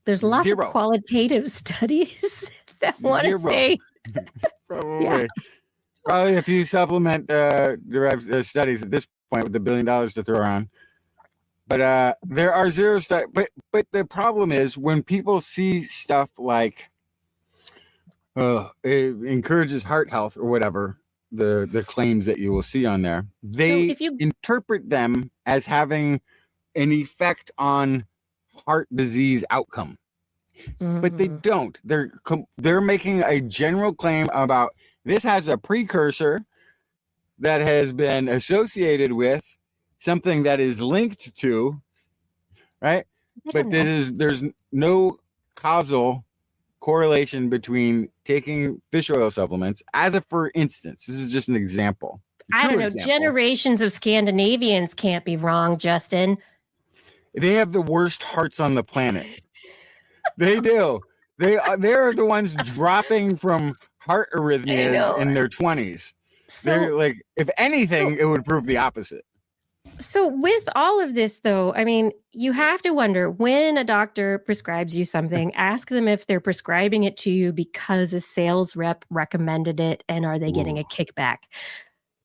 There's lots of qualitative studies that want to say. Probably. Probably a few supplement derived studies at this point with $1 billion to throw around. But there are zero studies. But the problem is when people see stuff like it encourages heart health or whatever, the claims that you will see on there, they interpret them as having an effect on heart disease outcome. But they don't. They're making a general claim about this has a precursor that has been associated with something that is linked to, right? But there's no causal correlation between taking fish oil supplements for instance. This is just an example. I don't know. Generations of Scandinavians can't be wrong, Justin. They have the worst hearts on the planet. They do. They're the ones dropping from heart arrhythmias in their 20s. They're like, if anything, it would prove the opposite. So with all of this, though, I mean, you have to wonder when a doctor prescribes you something, ask them if they're prescribing it to you because a sales rep recommended it, and are they getting a kickback?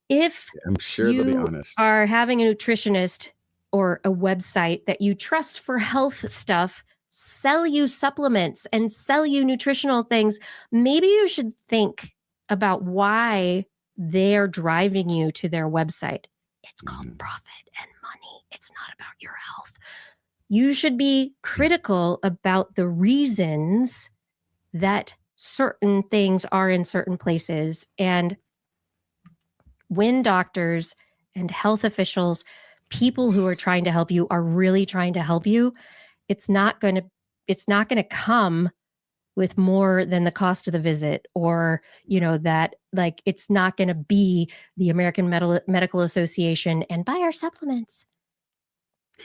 If I'm sure they'll be honest. Are having a nutritionist or a website that you trust for health stuff sell you supplements and sell you nutritional things, maybe you should think about why they're driving you to their website. It's called profit and money. It's not about your health. You should be critical about the reasons that certain things are in certain places. And when doctors and health officials, people who are trying to help you, are really trying to help you, it's not going to come with more than the cost of the visit, or, that like, it's not going to be the American Medical Association and buy our supplements.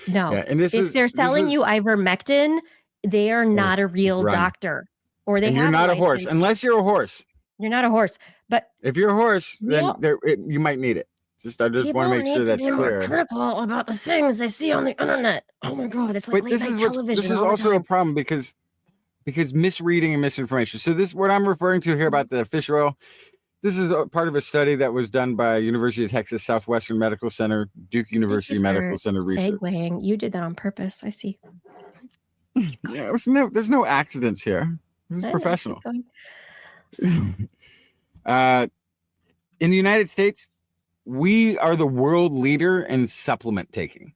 No, if they're selling you ivermectin, they are not a real doctor, or you're not a horse. Unless you're a horse, You're not a horse, but If you're a horse, then Yeah. you might need it. I just want to people make sure need to that's be more clear. critical about the things they see on the internet. Oh my God, it's like But late this night is television. this is all the also a time. problem because misreading and misinformation. So this, what I'm referring to here about the fish oil, this is a part of a study that was done by University of Texas Southwestern Medical Center, Duke University Medical Center research. Segueing. You did that on purpose. I see. Yeah, there's no accidents here. This is professional. In the United States, we are the world leader in supplement taking.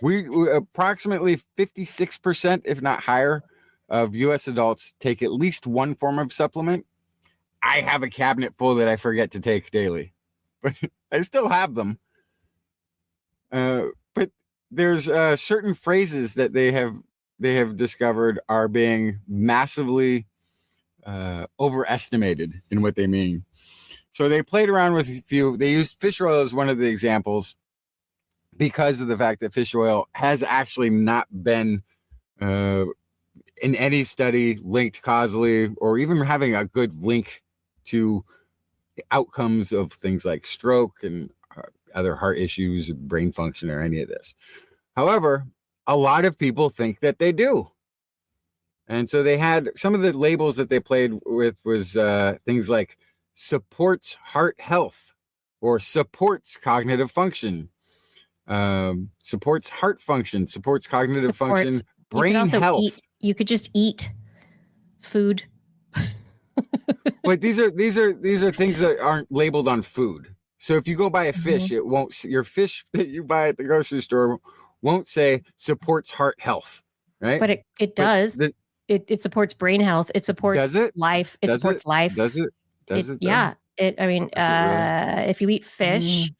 We approximately 56%, if not higher, of U.S. adults take at least one form of supplement. I have a cabinet full that I forget to take daily, but I still have them. But there's certain phrases that they have discovered are being massively overestimated in what they mean. So they played around with a few. They used fish oil as one of the examples because of the fact that fish oil has actually not been in any study linked causally, or even having a good link to the outcomes of things like stroke and other heart issues, brain function, or any of this. However, a lot of people think that they do. And so they had some of the labels that they played with was things like supports heart health or supports cognitive function, supports heart function, supports cognitive function, brain health. You could just eat food. But these are things that aren't labeled on food. So if you go buy a fish, it won't. Your fish that you buy at the grocery store won't say supports heart health, right? But it does. It supports brain health. It supports life. It supports life. Does it? Does it? Yeah. I mean, if you eat fish,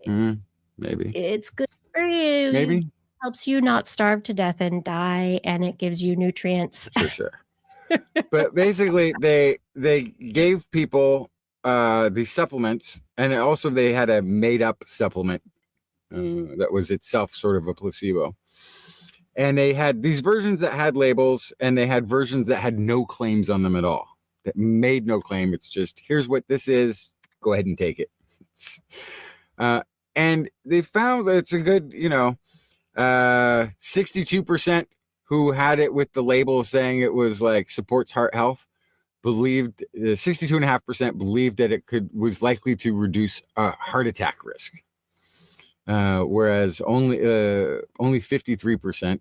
maybe it's good for you. Maybe it helps you not starve to death and die, and it gives you nutrients. For sure. But basically, they gave people these supplements, and also they had a made-up supplement that was itself sort of a placebo. And they had these versions that had labels, and they had versions that had no claims on them at all. That made no claim. It's just, here's what this is. Go ahead and take it. And they found that it's a good, 62% who had it with the label saying it was like supports heart health, believed 62.5% believed that it was likely to reduce heart attack risk. Whereas only 53%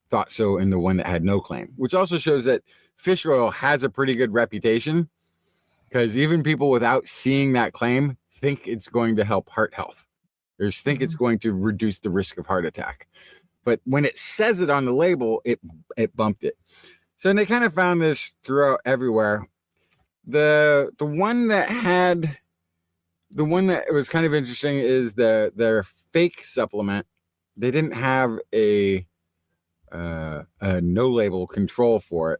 thought so in the one that had no claim, which also shows that fish oil has a pretty good reputation, because even people without seeing that claim think it's going to help heart health. Or think it's going to reduce the risk of heart attack. But when it says it on the label, it bumped it. So they kind of found this throughout everywhere. The one that was kind of interesting is their fake supplement. They didn't have a no label control for it,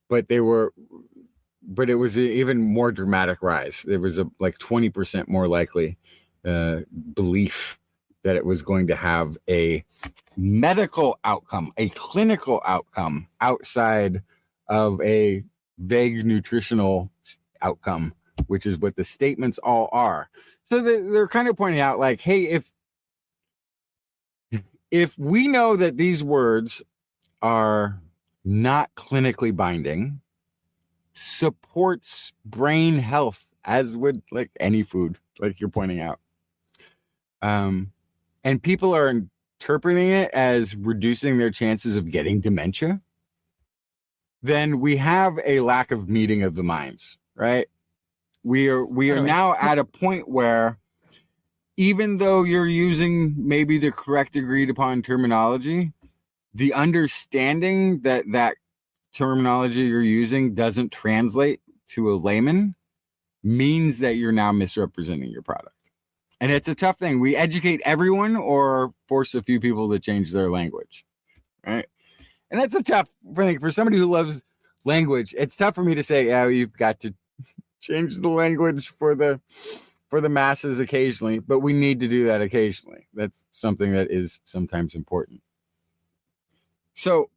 but it was an even more dramatic rise. There was a 20% more likely belief that it was going to have a medical outcome, a clinical outcome outside of a vague nutritional outcome, which is what the statements all are. So they're kind of pointing out like, hey, if we know that these words are not clinically binding, supports brain health, as would like any food, like you're pointing out, and people are interpreting it as reducing their chances of getting dementia, then we have a lack of meeting of the minds, right? We are now at a point where, even though you're using maybe the correct agreed upon terminology, the understanding that terminology you're using doesn't translate to a layman means that you're now misrepresenting your product. And it's a tough thing. We educate everyone or force a few people to change their language, right? And that's a tough thing for somebody who loves language. It's tough for me to say, yeah, you've got to change the language for the masses occasionally, but we need to do that occasionally. That's something that is sometimes important. So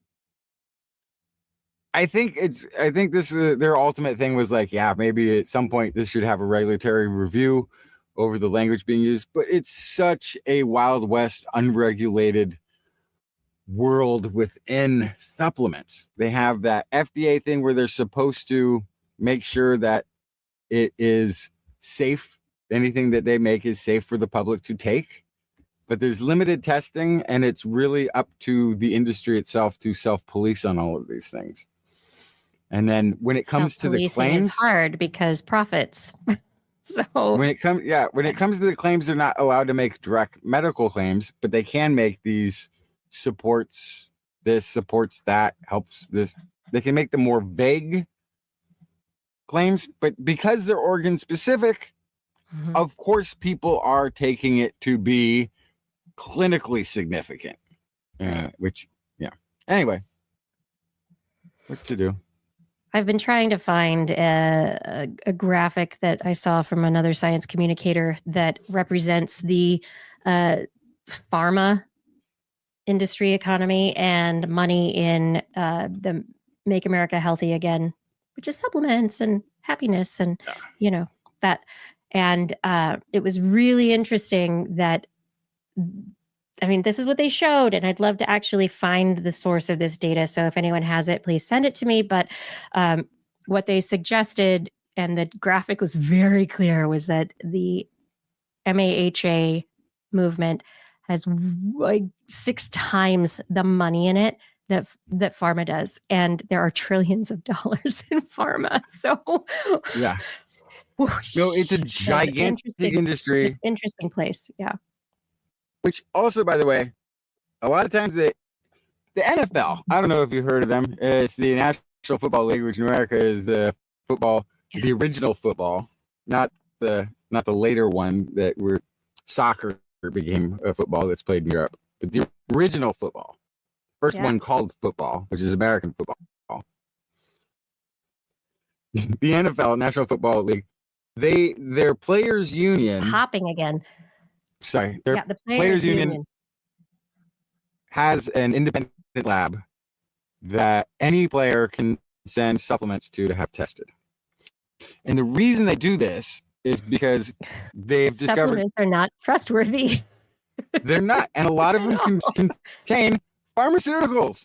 I think this their ultimate thing was like, yeah, maybe at some point this should have a regulatory review over the language being used, but it's such a Wild West unregulated world within supplements. They have that FDA thing where they're supposed to make sure that it is safe. Anything that they make is safe for the public to take, but there's limited testing, and it's really up to the industry itself to self-police on all of these things. And then when it comes to the claims, is hard because profits. So when it comes to the claims, they're not allowed to make direct medical claims, but they can make these supports this, supports that, helps this. They can make the more vague claims, but because they're organ specific, of course, people are taking it to be clinically significant. Which, yeah. Anyway, what to do? I've been trying to find a graphic that I saw from another science communicator that represents the pharma industry economy and money in the Make America Healthy Again, which is supplements and happiness and, that. And it was really interesting that, this is what they showed, and I'd love to actually find the source of this data. So if anyone has it, please send it to me. But what they suggested, and the graphic was very clear, was that the MAHA movement has like 6 times the money in it that pharma does. And there are trillions of dollars in pharma. So yeah. No, it's a gigantic industry. It's an interesting place. Yeah. Which also, by the way, a lot of times the NFL, I don't know if you heard of them. It's the National Football League, which in America is the football, the original football, not the later one that where soccer became a football that's played in Europe, but the original football, first one called football, which is American football. The NFL, National Football League, their players union hopping again. Sorry, the players union has an independent lab that any player can send supplements to have tested. And the reason they do this is because they've discovered supplements are not trustworthy. They're not, and a lot of them can contain pharmaceuticals.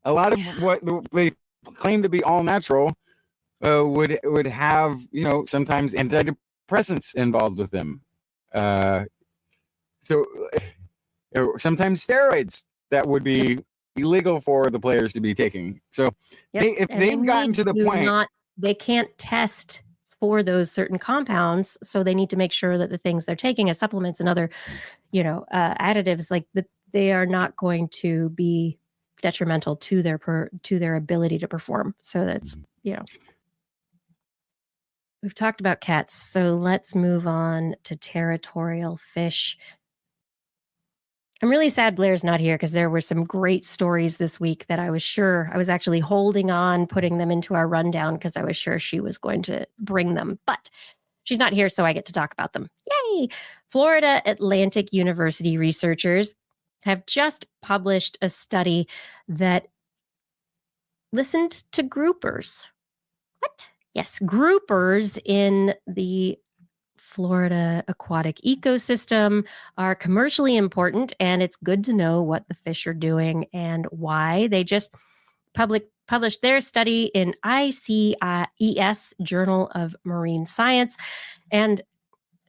A lot of what they claim to be all natural would have, sometimes antidepressants involved with them. So sometimes steroids that would be illegal for the players to be taking. So if they've gotten to the point, they can't test for those certain compounds. So they need to make sure that the things they're taking as supplements and other, additives like that, they are not going to be detrimental to their ability to perform. So that's, We've talked about cats, so let's move on to territorial fish. I'm really sad Blair's not here because there were some great stories this week that I was actually holding on, putting them into our rundown because I was sure she was going to bring them. But she's not here, so I get to talk about them. Yay! Florida Atlantic University researchers have just published a study that listened to groupers. What? Yes, groupers in the Florida aquatic ecosystem are commercially important, and it's good to know what the fish are doing and why. They just published their study in ICES, Journal of Marine Science. And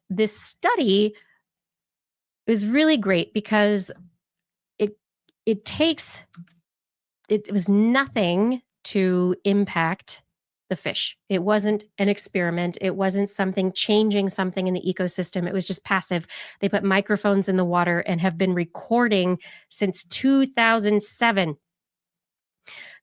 this study is really great because it was nothing to impact the fish. It wasn't an experiment. It wasn't something changing something in the ecosystem. It was just passive. They put microphones in the water and have been recording since 2007.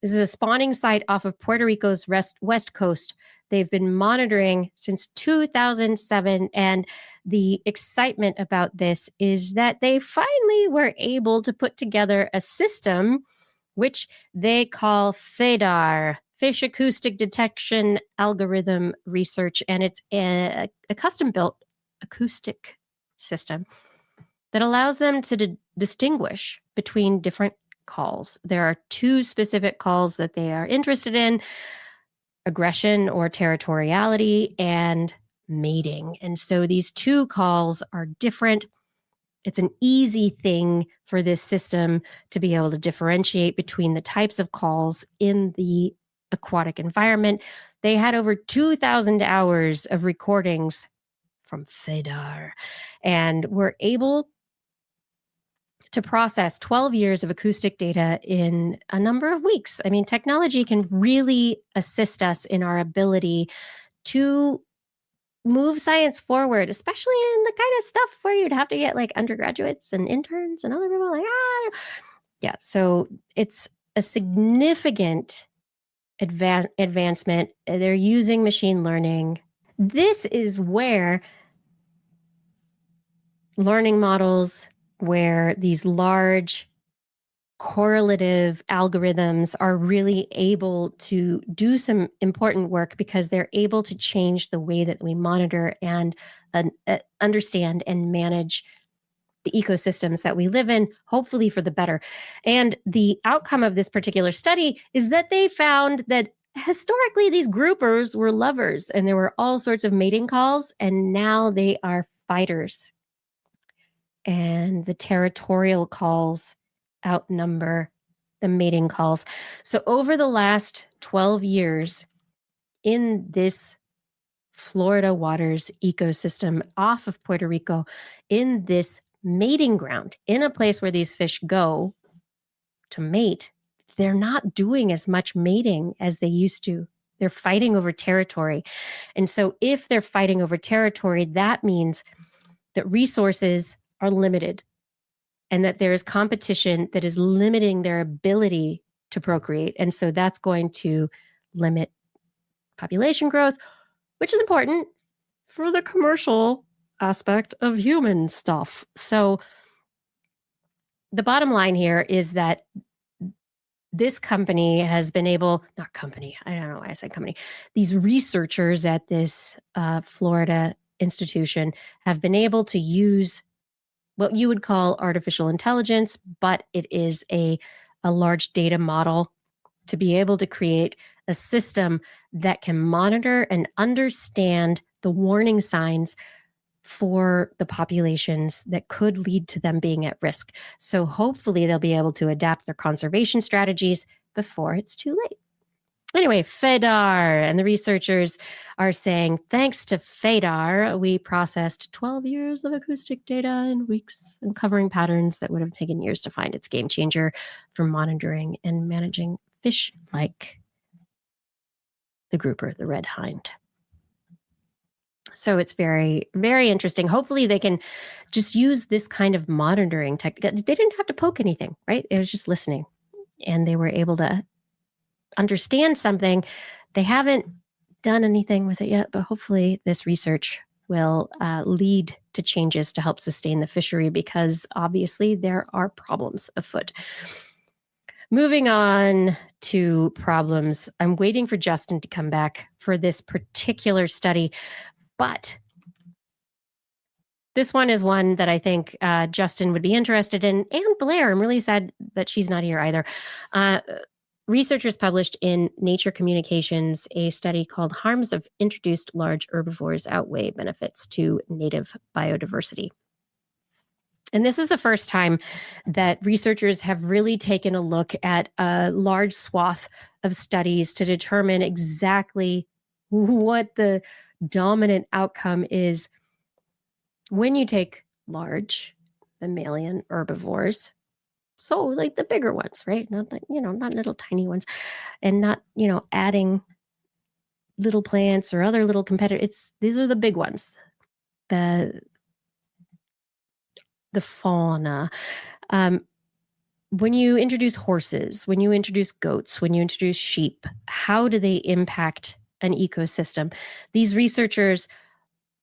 This is a spawning site off of Puerto Rico's west coast. They've been monitoring since 2007. And the excitement about this is that they finally were able to put together a system which they call FADAR, Fish Acoustic Detection Algorithm Research, and it's a custom-built acoustic system that allows them to distinguish between different calls. There are two specific calls that they are interested in: aggression or territoriality, and mating. And so these two calls are different. It's an easy thing for this system to be able to differentiate between the types of calls in the aquatic environment. They had over 2,000 hours of recordings from FADAR and were able to process 12 years of acoustic data in a number of weeks. I mean, technology can really assist us in our ability to move science forward, especially in the kind of stuff where you'd have to get like undergraduates and interns and other people like, yeah. So it's a significant advancement. They're using machine learning. This is where learning models, where these large correlative algorithms are really able to do some important work, because they're able to change the way that we monitor and understand and manage the ecosystems that we live in, hopefully for the better. And the outcome of this particular study is that they found that historically these groupers were lovers and there were all sorts of mating calls, and now they are fighters. And the territorial calls outnumber the mating calls. So over the last 12 years in this Florida waters ecosystem off of Puerto Rico, in this mating ground, in a place where these fish go to mate, they're not doing as much mating as they used to. They're fighting over territory. And so if they're fighting over territory, that means that resources are limited and that there is competition that is limiting their ability to procreate. And so that's going to limit population growth, which is important for the commercial aspect of human stuff. So the bottom line here is that this company has been able, not company, I don't know why I said company, these researchers at this Florida institution have been able to use what you would call artificial intelligence, but it is a large data model to be able to create a system that can monitor and understand the warning signs for the populations that could lead to them being at risk. So hopefully they'll be able to adapt their conservation strategies before it's too late. Anyway, FADAR and the researchers are saying, thanks to FADAR, we processed 12 years of acoustic data in weeks, uncovering patterns that would have taken years to find. It's a game changer for monitoring and managing fish like the grouper, the red hind. So it's very, very interesting. Hopefully they can just use this kind of monitoring tech. They didn't have to poke anything, right? It was just listening. And they were able to understand something. They haven't done anything with it yet, but hopefully this research will lead to changes to help sustain the fishery, because obviously there are problems afoot. Moving on to problems. I'm waiting for Justin to come back for this particular study, but this one is one that I think Justin would be interested in, and Blair. I'm really sad that she's not here either. Researchers published in Nature Communications a study called Harms of Introduced Large Herbivores Outweigh Benefits to Native Biodiversity. And this is the first time that researchers have really taken a look at a large swath of studies to determine exactly what the dominant outcome is when you take large mammalian herbivores. So like the bigger ones, right? Not like, not little tiny ones, and not, adding little plants or other little competitors. These are the big ones, the fauna. When you introduce horses, when you introduce goats, when you introduce sheep, how do they impact an ecosystem? These researchers,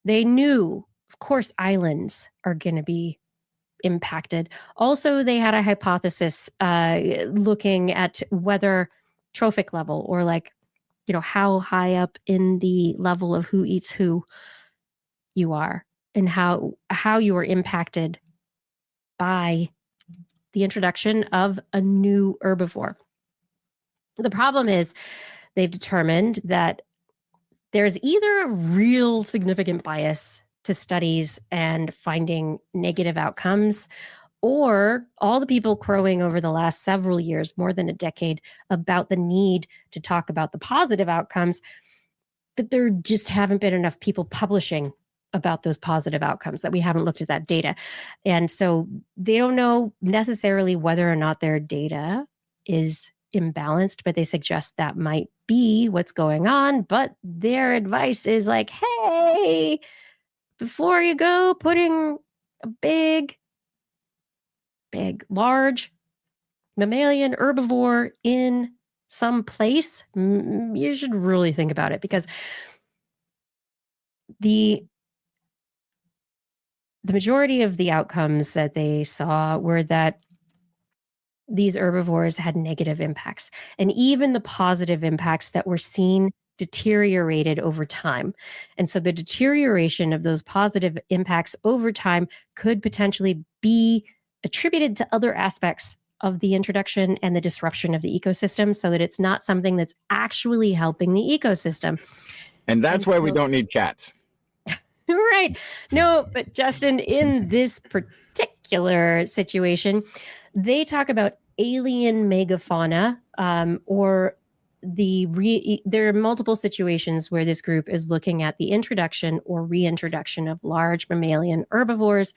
they knew, of course, islands are going to be impacted. Also, they had a hypothesis looking at whether trophic level, or like, how high up in the level of who eats who you are, and how you are impacted by the introduction of a new herbivore. The problem is they've determined that there's either a real significant bias to studies and finding negative outcomes, or all the people crowing over the last several years, more than a decade, about the need to talk about the positive outcomes, that there just haven't been enough people publishing about those positive outcomes, that we haven't looked at that data. And so they don't know necessarily whether or not their data is imbalanced, but they suggest that might be what's going on. But their advice is like, hey, before you go putting a big, large mammalian herbivore in some place, you should really think about it, because the majority of the outcomes that they saw were that these herbivores had negative impacts, and even the positive impacts that were seen deteriorated over time. And so the deterioration of those positive impacts over time could potentially be attributed to other aspects of the introduction and the disruption of the ecosystem, so that it's not something that's actually helping the ecosystem. And that's why we don't need cats. Right. No, but Justin, in this particular situation, they talk about alien megafauna, or there are multiple situations where this group is looking at the introduction or reintroduction of large mammalian herbivores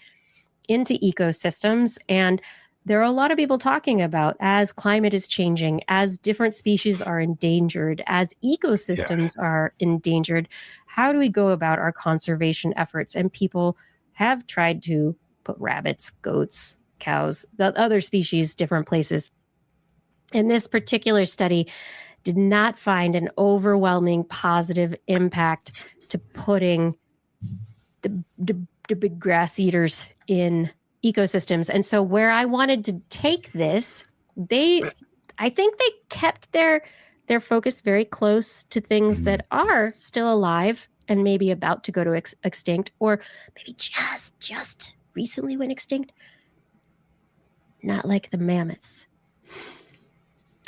into ecosystems. And there are a lot of people talking about, as climate is changing, as different species are endangered, as ecosystems are endangered, how do we go about our conservation efforts? And people have tried to put rabbits, goats, cows, the other species, different places. And this particular study did not find an overwhelming positive impact to putting the big grass eaters in ecosystems. And so where I wanted to take this, I think they kept their focus very close to things that are still alive and maybe about to go to extinct, or maybe just recently went extinct. Not like the mammoths.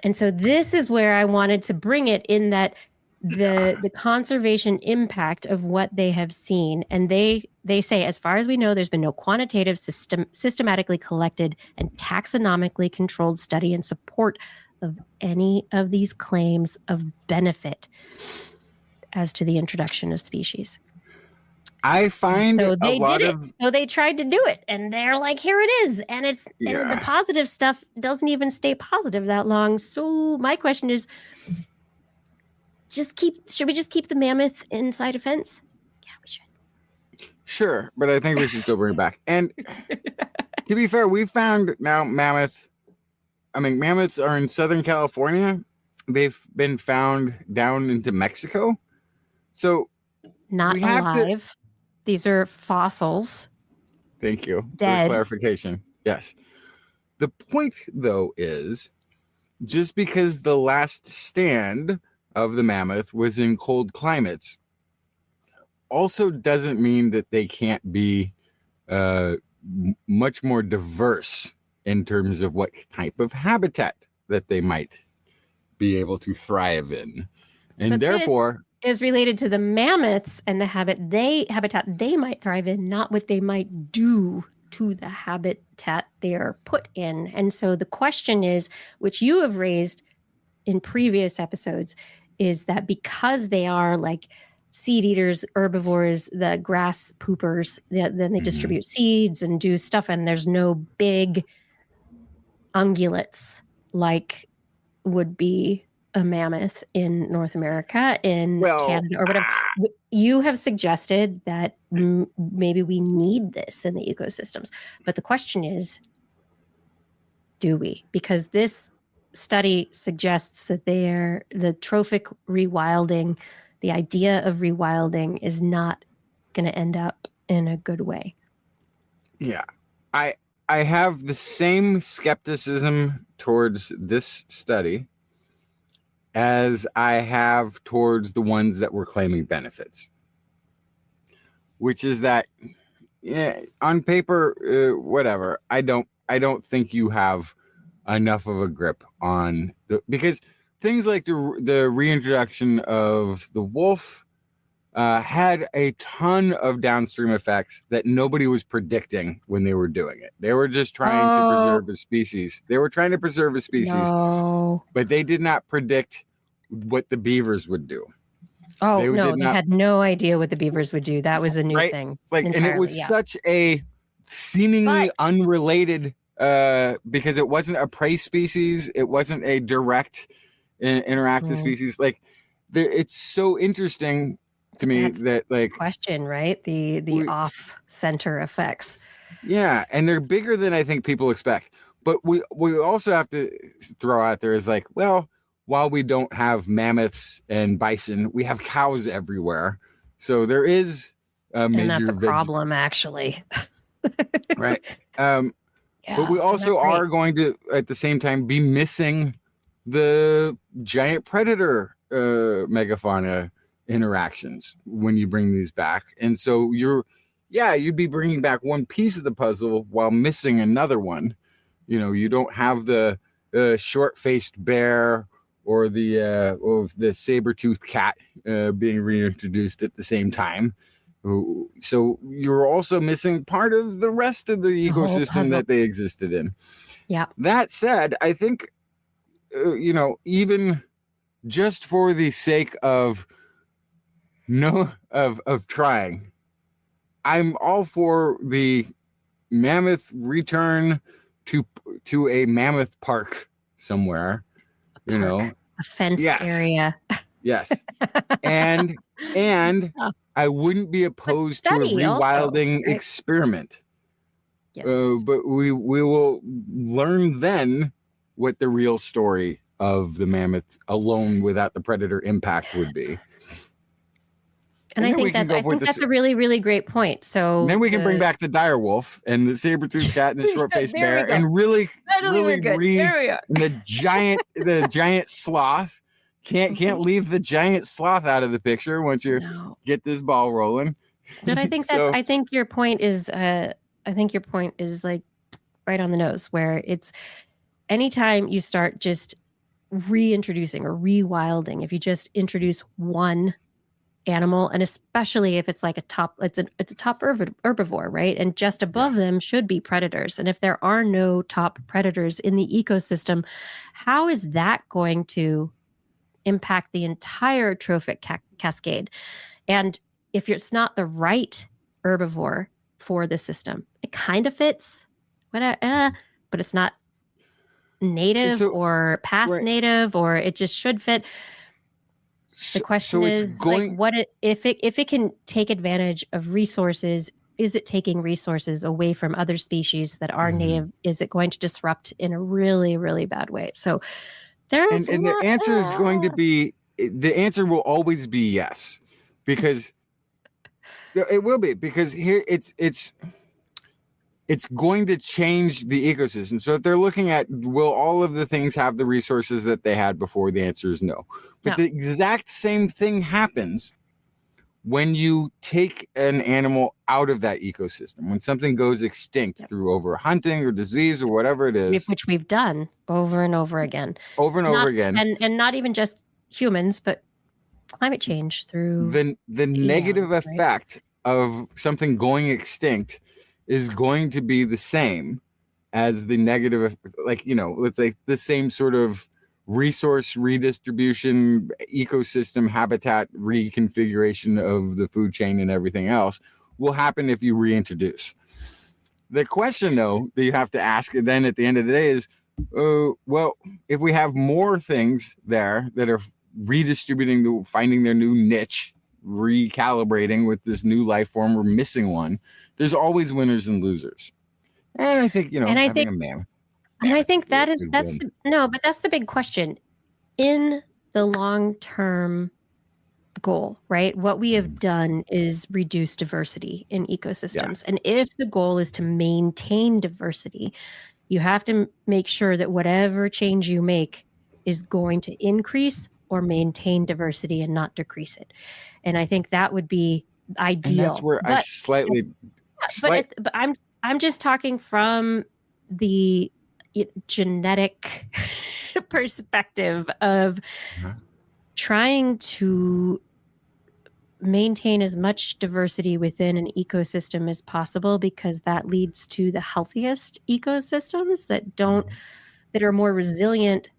And so this is where I wanted to bring it, in that the conservation impact of what they have seen. And they say, as far as we know, there's been no quantitative, systematically collected and taxonomically controlled study in support of any of these claims of benefit as to the introduction of species. I find so a they lot did it. of So they tried to do it, and they're like, here it is. And and the positive stuff doesn't even stay positive that long. So my question is, should we just keep the mammoth inside a fence? Yeah, we should. Sure, but I think we should still bring it back. And to be fair, we found now mammoths are in Southern California. They've been found down into Mexico. So not alive. These are fossils. Thank you Dead. for clarification. Yes. The point, though, is just because the last stand of the mammoth was in cold climates also doesn't mean that they can't be much more diverse in terms of what type of habitat that they might be able to thrive in. And but therefore is related to the mammoths and the habitat they might thrive in, not what they might do to the habitat they are put in. And so the question is, which you have raised in previous episodes, is that because they are like seed eaters, herbivores, the grass poopers, then they distribute seeds and do stuff, and there's no big ungulates like would be a mammoth in North America, in Canada, or whatever. You have suggested that maybe we need this in the ecosystems. But the question is, do we? Because this study suggests that the trophic rewilding, the idea of rewilding, is not going to end up in a good way. Yeah. I have the same skepticism towards this study as I have towards the ones that were claiming benefits, which is that, on paper, whatever. I don't I don't think you have enough of a grip on because things like the reintroduction of the wolf had a ton of downstream effects that nobody was predicting when they were doing it. They were just trying to preserve a species. They were trying to preserve a species, but they did not predict what the beavers would do. Oh, they had no idea what the beavers would do. That was a new thing. Like, entirely. And it was such a seemingly unrelated, because it wasn't a prey species. It wasn't a direct interactive species. Like, it's so interesting to me that, like, question, right? The off center effects. Yeah. And they're bigger than I think people expect. But we also have to throw out there is like, well, while we don't have mammoths and bison, we have cows everywhere. So there is a major... And that's a problem, actually. Right. But we also are going to, at the same time, be missing the giant predator megafauna interactions when you bring these back. And so you'd be bringing back one piece of the puzzle while missing another one. You know, you don't have the short-faced bear or the saber-toothed cat being reintroduced at the same time. So you're also missing part of the rest of the ecosystem that they existed in. Yeah. That said, I think, even just for the sake of trying, I'm all for the mammoth return to a mammoth park somewhere. A fenced area. Yes. And I wouldn't be opposed to a rewilding experiment. Yes. But we will learn then what the real story of the mammoth alone without the predator impact would be. And I think that's a really, really great point. So then we can bring back the dire wolf and the saber-toothed cat and the short-faced bear and really the giant sloth. Can't leave the giant sloth out of the picture once you get this ball rolling. But I think I think your point is like right on the nose, where it's anytime you start just reintroducing or rewilding, if you just introduce one animal, and especially if it's like a top herbivore, right? And just above them should be predators. And if there are no top predators in the ecosystem, how is that going to impact the entire trophic cascade? And if it's not the right herbivore for the system, it kind of fits, but it's not native or past native, or it just should fit. The question is, if it can take advantage of resources, is it taking resources away from other species that are native? Is it going to disrupt in a really, really bad way? So there's and the answer is going to be, the answer will always be yes, because it will be, because here it's going to change the ecosystem. So if they're looking at, will all of the things have the resources that they had before? The answer is no. But the exact same thing happens when you take an animal out of that ecosystem, when something goes extinct through overhunting or disease or whatever it is. Which we've done over and over again. Over and over again. And not even just humans, but climate change through... The negative effect of something going extinct is going to be the same as the negative, let's say the same sort of resource redistribution, ecosystem habitat reconfiguration of the food chain and everything else will happen if you reintroduce. The question, though, that you have to ask then at the end of the day is, well, if we have more things there that are redistributing, finding their new niche, recalibrating with this new life form, we're missing one. There's always winners and losers. And I think, having a man. And I think that's the big question. In the long-term goal, right? What we have done is reduce diversity in ecosystems. Yeah. And if the goal is to maintain diversity, you have to make sure that whatever change you make is going to increase or maintain diversity and not decrease it. And I think that would be ideal. And that's where but I'm just talking from the genetic perspective of trying to maintain as much diversity within an ecosystem as possible, because that leads to the healthiest ecosystems that are more resilient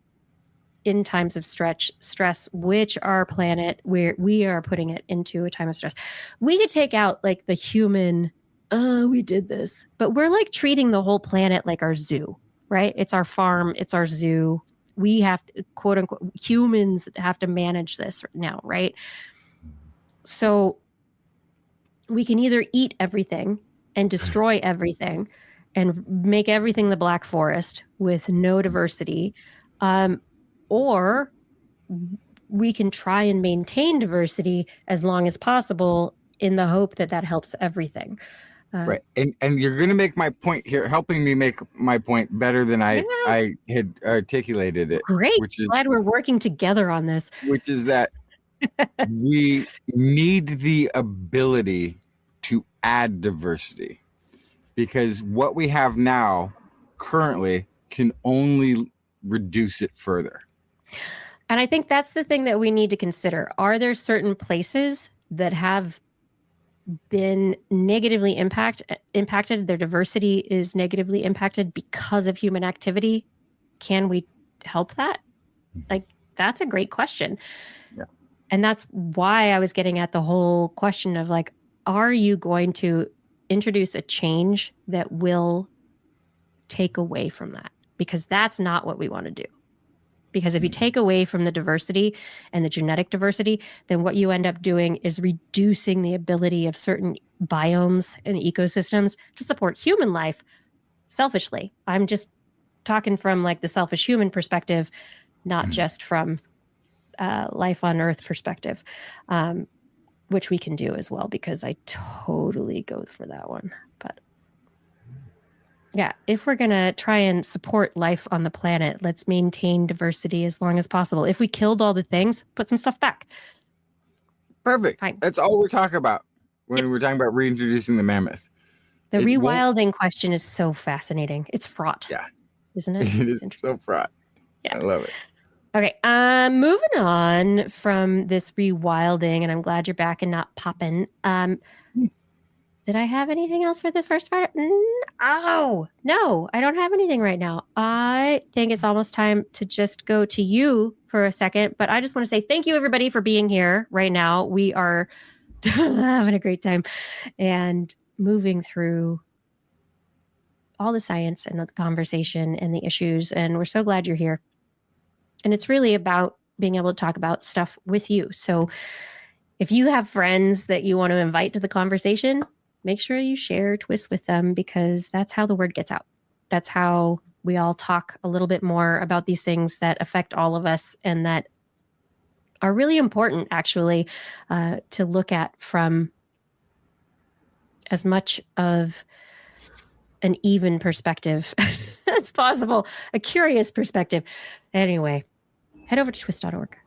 in times of stress, which our planet, where we are putting it into a time of stress. We could take out like the human, oh, we did this, but we're like treating the whole planet like our zoo, right? It's our farm, it's our zoo. We have to, quote unquote, humans have to manage this now, right? So we can either eat everything and destroy everything and make everything the Black Forest with no diversity, or we can try and maintain diversity as long as possible in the hope that that helps everything. Right. And you're going to make my point here, helping me make my point better than I had articulated it. Great. Which is, glad we're working together on this. Which is that we need the ability to add diversity, because what we have now currently can only reduce it further. And I think that's the thing that we need to consider. Are there certain places that have been negatively impacted? Their diversity is negatively impacted because of human activity. Can we help that? Like, that's a great question. Yeah. And that's why I was getting at the whole question of like, are you going to introduce a change that will take away from that? Because that's not what we want to do. Because if you take away from the diversity and the genetic diversity, then what you end up doing is reducing the ability of certain biomes and ecosystems to support human life selfishly. I'm just talking from like the selfish human perspective, not just from life on Earth perspective, which we can do as well, because I totally go for that one. But yeah, if we're going to try and support life on the planet, let's maintain diversity as long as possible. If we killed all the things, put some stuff back. Perfect. Fine. That's all we're talking about when we're talking about reintroducing the mammoth. The rewilding question is so fascinating. It's fraught. Yeah. Isn't it? It is so fraught. Yeah. I love it. Okay. Moving on from this rewilding, and I'm glad you're back and not popping. Did I have anything else for the first part? Oh, no, I don't have anything right now. I think it's almost time to just go to you for a second, but I just want to say thank you, everybody, for being here right now. We are having a great time and moving through all the science and the conversation and the issues, and we're so glad you're here. And it's really about being able to talk about stuff with you. So if you have friends that you want to invite to the conversation, make sure you share TWIS with them, because that's how the word gets out. That's how we all talk a little bit more about these things that affect all of us and that are really important, actually, to look at from as much of an even perspective as possible, a curious perspective. Anyway, head over to twis.org.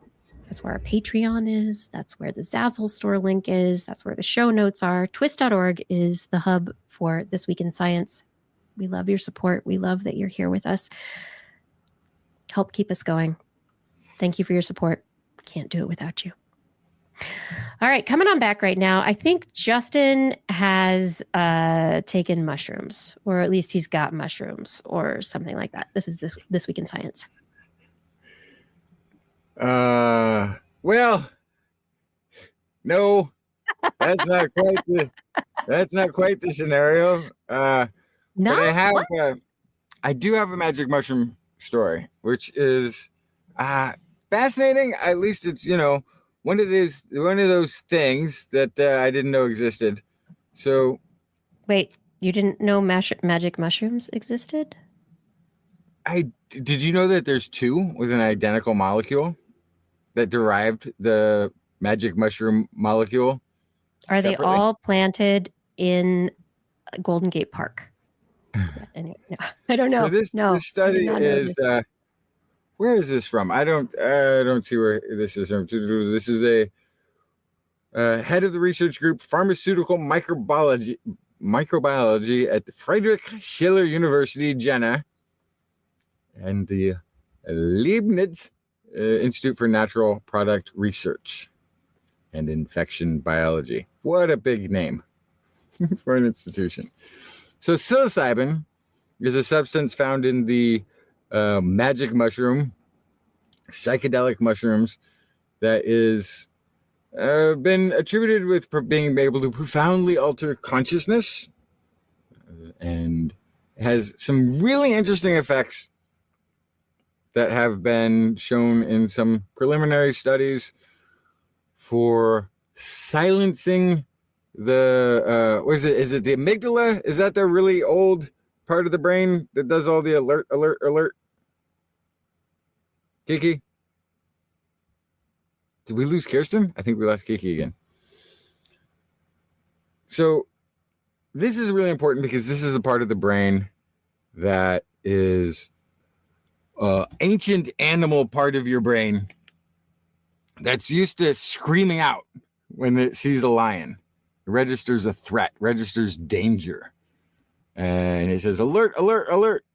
That's where our Patreon is. That's where the Zazzle store link is. That's where the show notes are. TWIS.org is the hub for This Week in Science. We love your support. We love that you're here with us. Help keep us going. Thank you for your support. Can't do it without you. All right, coming on back right now. I think Justin has taken mushrooms, or at least he's got mushrooms or something like that. This is This Week in Science. Well, no, that's not quite the scenario. No, but I do have a magic mushroom story, which is fascinating. At least it's, one of those things that I didn't know existed. So wait, you didn't know magic mushrooms existed? Did you know that there's two with an identical molecule that derived the magic mushroom molecule? Are separately? They all planted in Golden Gate Park? Anyway, no, I don't know. So this study is where is this from? I don't see where this is from. This is a head of the research group, pharmaceutical microbiology Microbiology at the Friedrich Schiller University, Jena, and the Leibniz Institute for Natural Product Research and Infection Biology. What a big name for an institution. So psilocybin is a substance found in the magic mushroom, psychedelic mushrooms, that is been attributed with being able to profoundly alter consciousness and has some really interesting effects that have been shown in some preliminary studies for silencing the what is it? Is it the amygdala? Is that the really old part of the brain that does all the alert? Kiki? Did we lose Kirsten? I think we lost Kiki again. So this is really important because this is a part of the brain that is ancient animal part of your brain that's used to screaming out when it sees a lion. It registers a threat, registers danger. And it says, alert, alert, alert.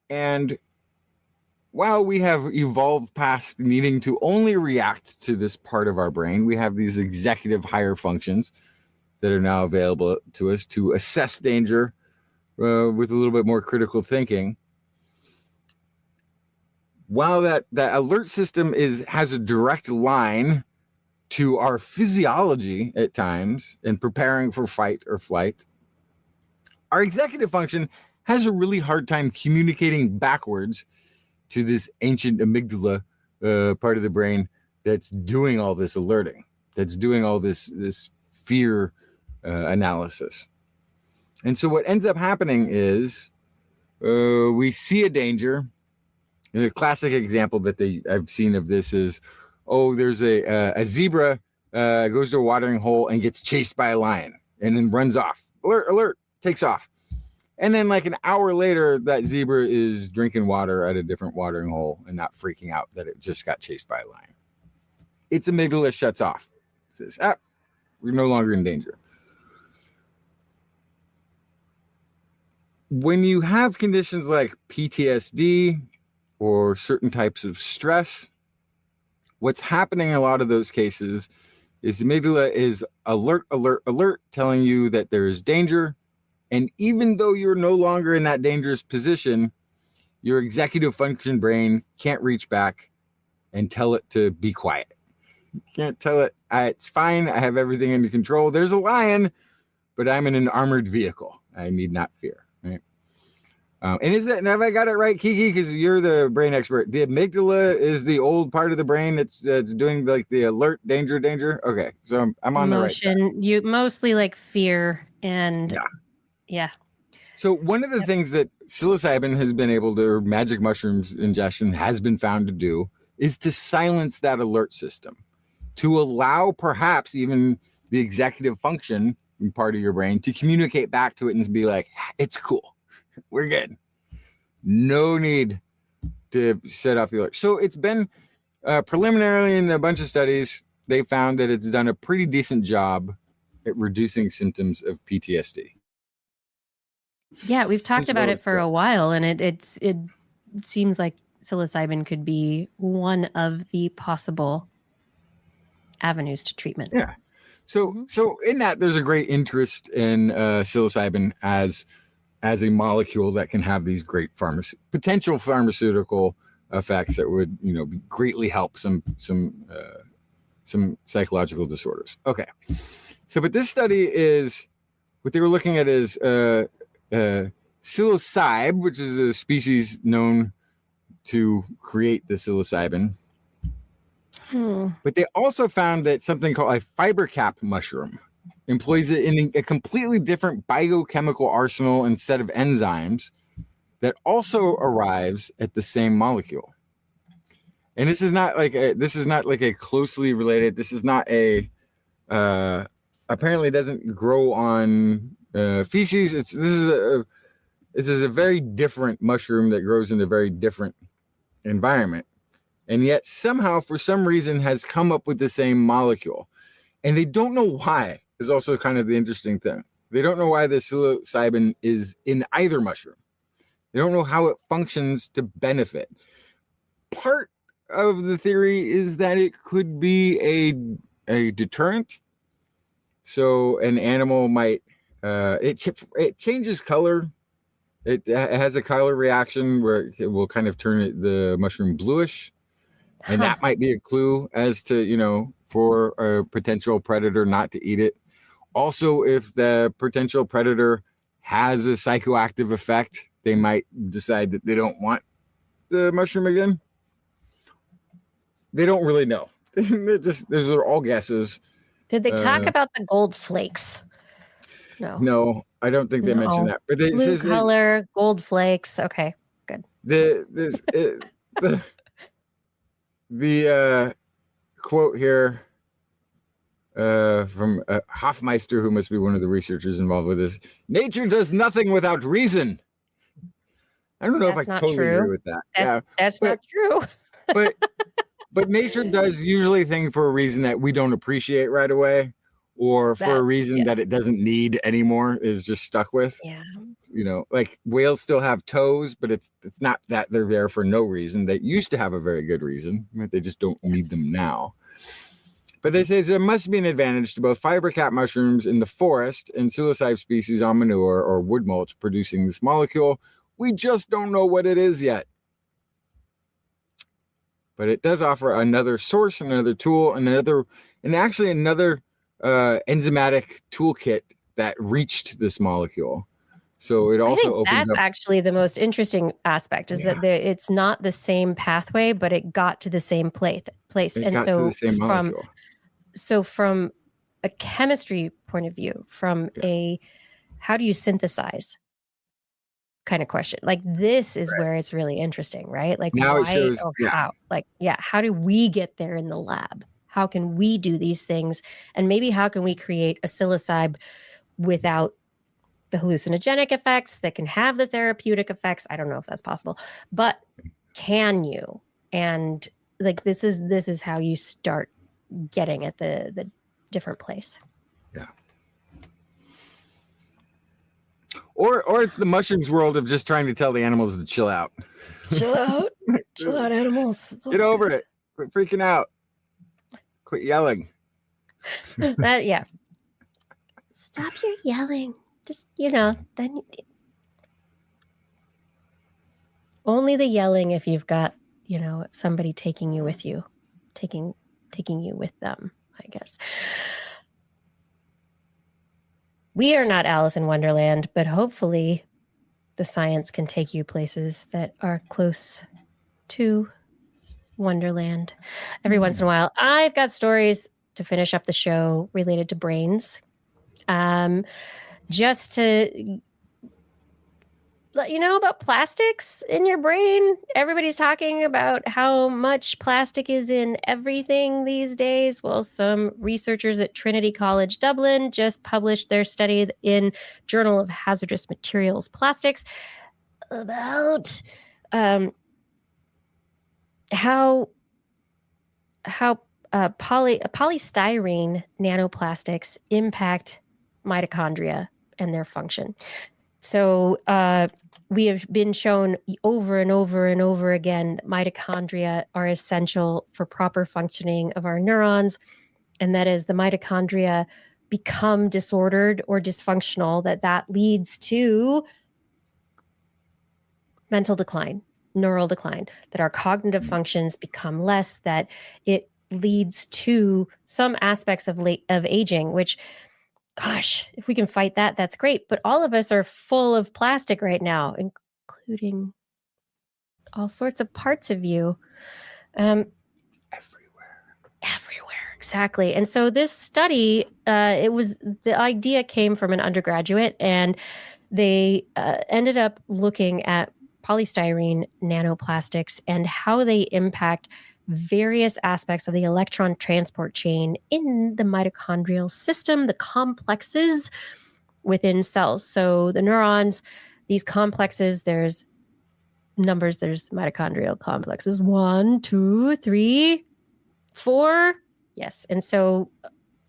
And while we have evolved past needing to only react to this part of our brain, we have these executive higher functions that are now available to us to assess danger with a little bit more critical thinking. While that alert system has a direct line to our physiology at times in preparing for fight or flight, our executive function has a really hard time communicating backwards to this ancient amygdala part of the brain that's doing all this alerting, that's doing all this fear analysis. And so what ends up happening is we see a danger. And a classic example that I've seen of this is, there's a zebra goes to a watering hole and gets chased by a lion and then runs off. Alert, alert, takes off. And then like an hour later, that zebra is drinking water at a different watering hole and not freaking out that it just got chased by a lion. Its amygdala shuts off. It says, we're no longer in danger. When you have conditions like PTSD or certain types of stress, what's happening in a lot of those cases is the amygdala is alert, alert, alert, telling you that there is danger. And even though you're no longer in that dangerous position, your executive function brain can't reach back and tell it to be quiet. You can't tell it, it's fine, I have everything under control. There's a lion, but I'm in an armored vehicle. I need not fear, right? And have I got it right, Kiki? Because you're the brain expert. The amygdala is the old part of the brain that's doing like the alert, danger. Okay, so I'm on the right track. You mostly like fear and yeah. So one of the things that psilocybin has been able to, or magic mushrooms ingestion has been found to do, is to silence that alert system, to allow perhaps even the executive function part of your brain to communicate back to it and be like, it's cool. We're good. No need to set off the alert. So it's been preliminarily in a bunch of studies, they found that it's done a pretty decent job at reducing symptoms of PTSD. Yeah, we've talked about it for a while, and it seems like psilocybin could be one of the possible avenues to treatment. Yeah. So in that, there's a great interest in psilocybin as a molecule that can have these great potential pharmaceutical effects that would, greatly help some psychological disorders. Okay. So, but this study is, what they were looking at is psilocybe, which is a species known to create the psilocybin. But they also found that something called a fiber cap mushroom employs it in a completely different biochemical arsenal and set of enzymes that also arrives at the same molecule. And this is not like a closely related. This is not a apparently it doesn't grow on feces. This is a very different mushroom that grows in a very different environment, and yet somehow for some reason has come up with the same molecule, and they don't know why. is also kind of the interesting thing. They don't know why the psilocybin is in either mushroom. They don't know how it functions to benefit. Part of the theory is that it could be a deterrent. So an animal might, it changes color. It has a color reaction where it will kind of turn the mushroom bluish. And that might be a clue as to, for a potential predator not to eat it. Also, if the potential predator has a psychoactive effect, they might decide that they don't want the mushroom again. They don't really know. Those are all guesses. Did they talk about the gold flakes? No, I don't think they mentioned that. But blue color, gold flakes. Okay, good. The quote here from Hofmeister, who must be one of the researchers involved with this: "Nature does nothing without reason." I don't know if I totally agree with that. That's not true. But nature does usually things for a reason that we don't appreciate right away, or for a reason that it doesn't need anymore, is just stuck with. Yeah. Like whales still have toes, but it's not that they're there for no reason. They used to have a very good reason. They just don't need them now. But they say there must be an advantage to both fiber cap mushrooms in the forest and psilocybe species on manure or wood mulch producing this molecule. We just don't know what it is yet. But it does offer another source, another tool, another enzymatic toolkit that reached this molecule. So it also opens that's up. Actually the most interesting aspect is that it's not the same pathway, but it got to the same place. From a chemistry point of view, from a how do you synthesize kind of question, like this is where it's really interesting, right? Like now why it shows, how? Like how do we get there in the lab? How can we do these things? And maybe how can we create a psilocybe without the hallucinogenic effects that can have the therapeutic effects? I don't know if that's possible, but can you? And like this is how you start getting at the different place. Yeah. Or it's the mushrooms world of just trying to tell the animals to chill out. Chill out. Chill out, animals. Get over it. Quit freaking out. Quit yelling. Stop your yelling. Just, then only the yelling if you've got, somebody taking you with you, taking you with them, I guess. We are not Alice in Wonderland, but hopefully the science can take you places that are close to Wonderland. Every once in a while, I've got stories to finish up the show related to brains. Just to let you know about plastics in your brain. Everybody's talking about how much plastic is in everything these days. Well, some researchers at Trinity College Dublin just published their study in Journal of Hazardous Materials Plastics about how polystyrene nanoplastics impact mitochondria and their function. So we have been shown over and over and over again that mitochondria are essential for proper functioning of our neurons. And that as the mitochondria become disordered or dysfunctional, that leads to mental decline, neural decline, that our cognitive functions become less, that it leads to some aspects of aging, which, gosh, if we can fight that, that's great. But all of us are full of plastic right now, including all sorts of parts of you. Everywhere, exactly. And so this study, the idea came from an undergraduate, and they ended up looking at polystyrene nanoplastics and how they impact various aspects of the electron transport chain in the mitochondrial system, the complexes within cells. So the neurons, these complexes, there's numbers, there's mitochondrial complexes, 1, 2, 3, 4. Yes. And so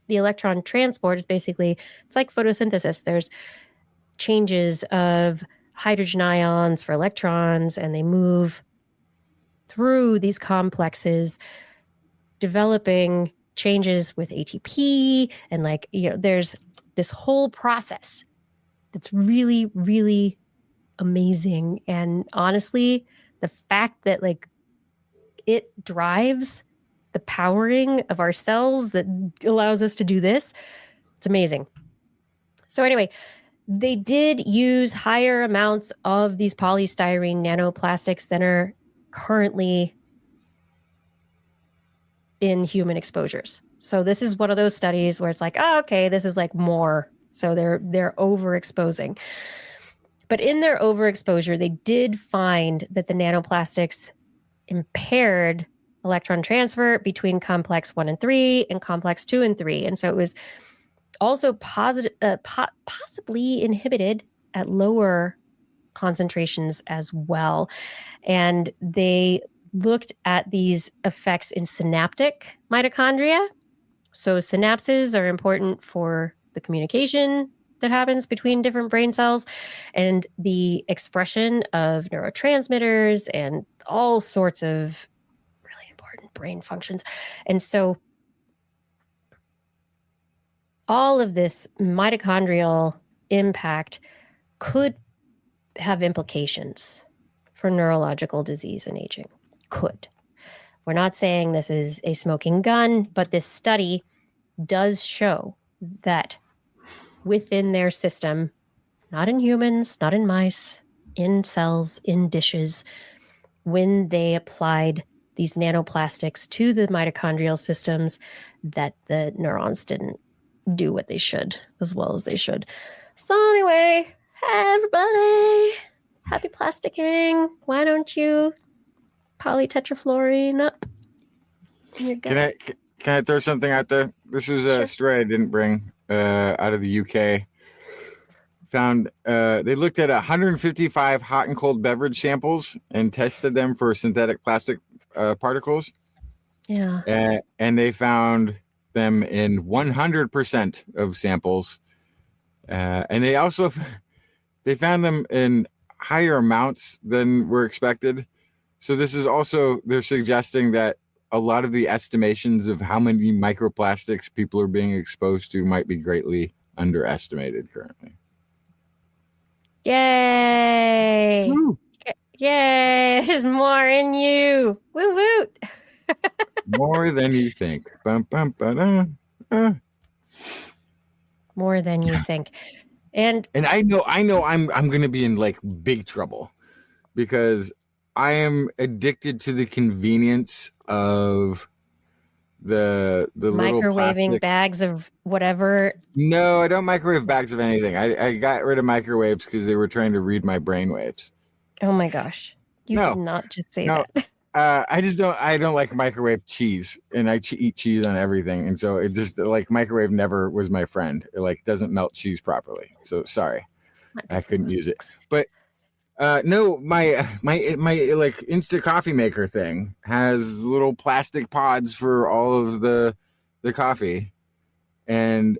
the electron transport is basically, it's like photosynthesis. There's changes of hydrogen ions for electrons, and they move through these complexes, developing changes with ATP. And like, there's this whole process that's really, really amazing. And honestly, the fact that like it drives the powering of our cells that allows us to do this, it's amazing. So anyway, they did use higher amounts of these polystyrene nanoplastics than are currently in human exposures. So this is one of those studies where it's like, oh, okay, this is like more. So they're overexposing. But in their overexposure, they did find that the nanoplastics impaired electron transfer between complex 1 and 3 and complex 2 and 3. And so it was also possibly inhibited at lower concentrations as well. And they looked at these effects in synaptic mitochondria. So synapses are important for the communication that happens between different brain cells and the expression of neurotransmitters and all sorts of really important brain functions. And so all of this mitochondrial impact could have implications for neurological disease and aging. Could. We're not saying this is a smoking gun, but this study does show that within their system, not in humans, not in mice, in cells, in dishes, when they applied these nanoplastics to the mitochondrial systems, that the neurons didn't do what they should as well as they should. So anyway, hey everybody, happy plasticking. Why don't you polytetrafluorine up in your gut? Can I throw something out there? This is a story I didn't bring out of the UK. Found they looked at 155 hot and cold beverage samples and tested them for synthetic plastic particles. Yeah. And they found them in 100% of samples. And they also they found them in higher amounts than were expected. So this is also, they're suggesting that a lot of the estimations of how many microplastics people are being exposed to might be greatly underestimated currently. Yay! Woo! Yay! There's more in you. Woo woo! More than you think. Bum, bum, ba-da. More than you think. And I know I'm going to be in like big trouble because I am addicted to the convenience of the microwaving little bags of whatever. No, I don't microwave bags of anything. I got rid of microwaves because they were trying to read my brainwaves. Oh my gosh. You did not just say that. I don't like microwave cheese, and I eat cheese on everything. And so it just like microwave never was my friend. It like doesn't melt cheese properly. So sorry, I couldn't use it. But no, my like instant coffee maker thing has little plastic pods for all of the coffee, and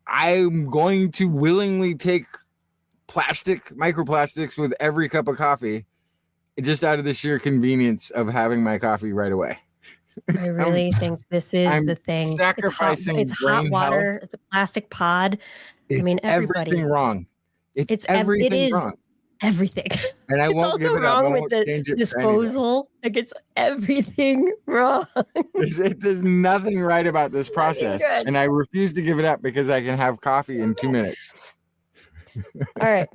I'm going to willingly take microplastics with every cup of coffee, just out of the sheer convenience of having my coffee right away. I really think this is the thing. Sacrificing it's hot water. health. It's a plastic pod. It's everybody. Everything wrong. It's everything wrong. Everything. And I won't give it up. Wrong with the disposal. Like it's everything wrong. There's nothing right about this process, and I refuse to give it up because I can have coffee in 2 minutes. All right.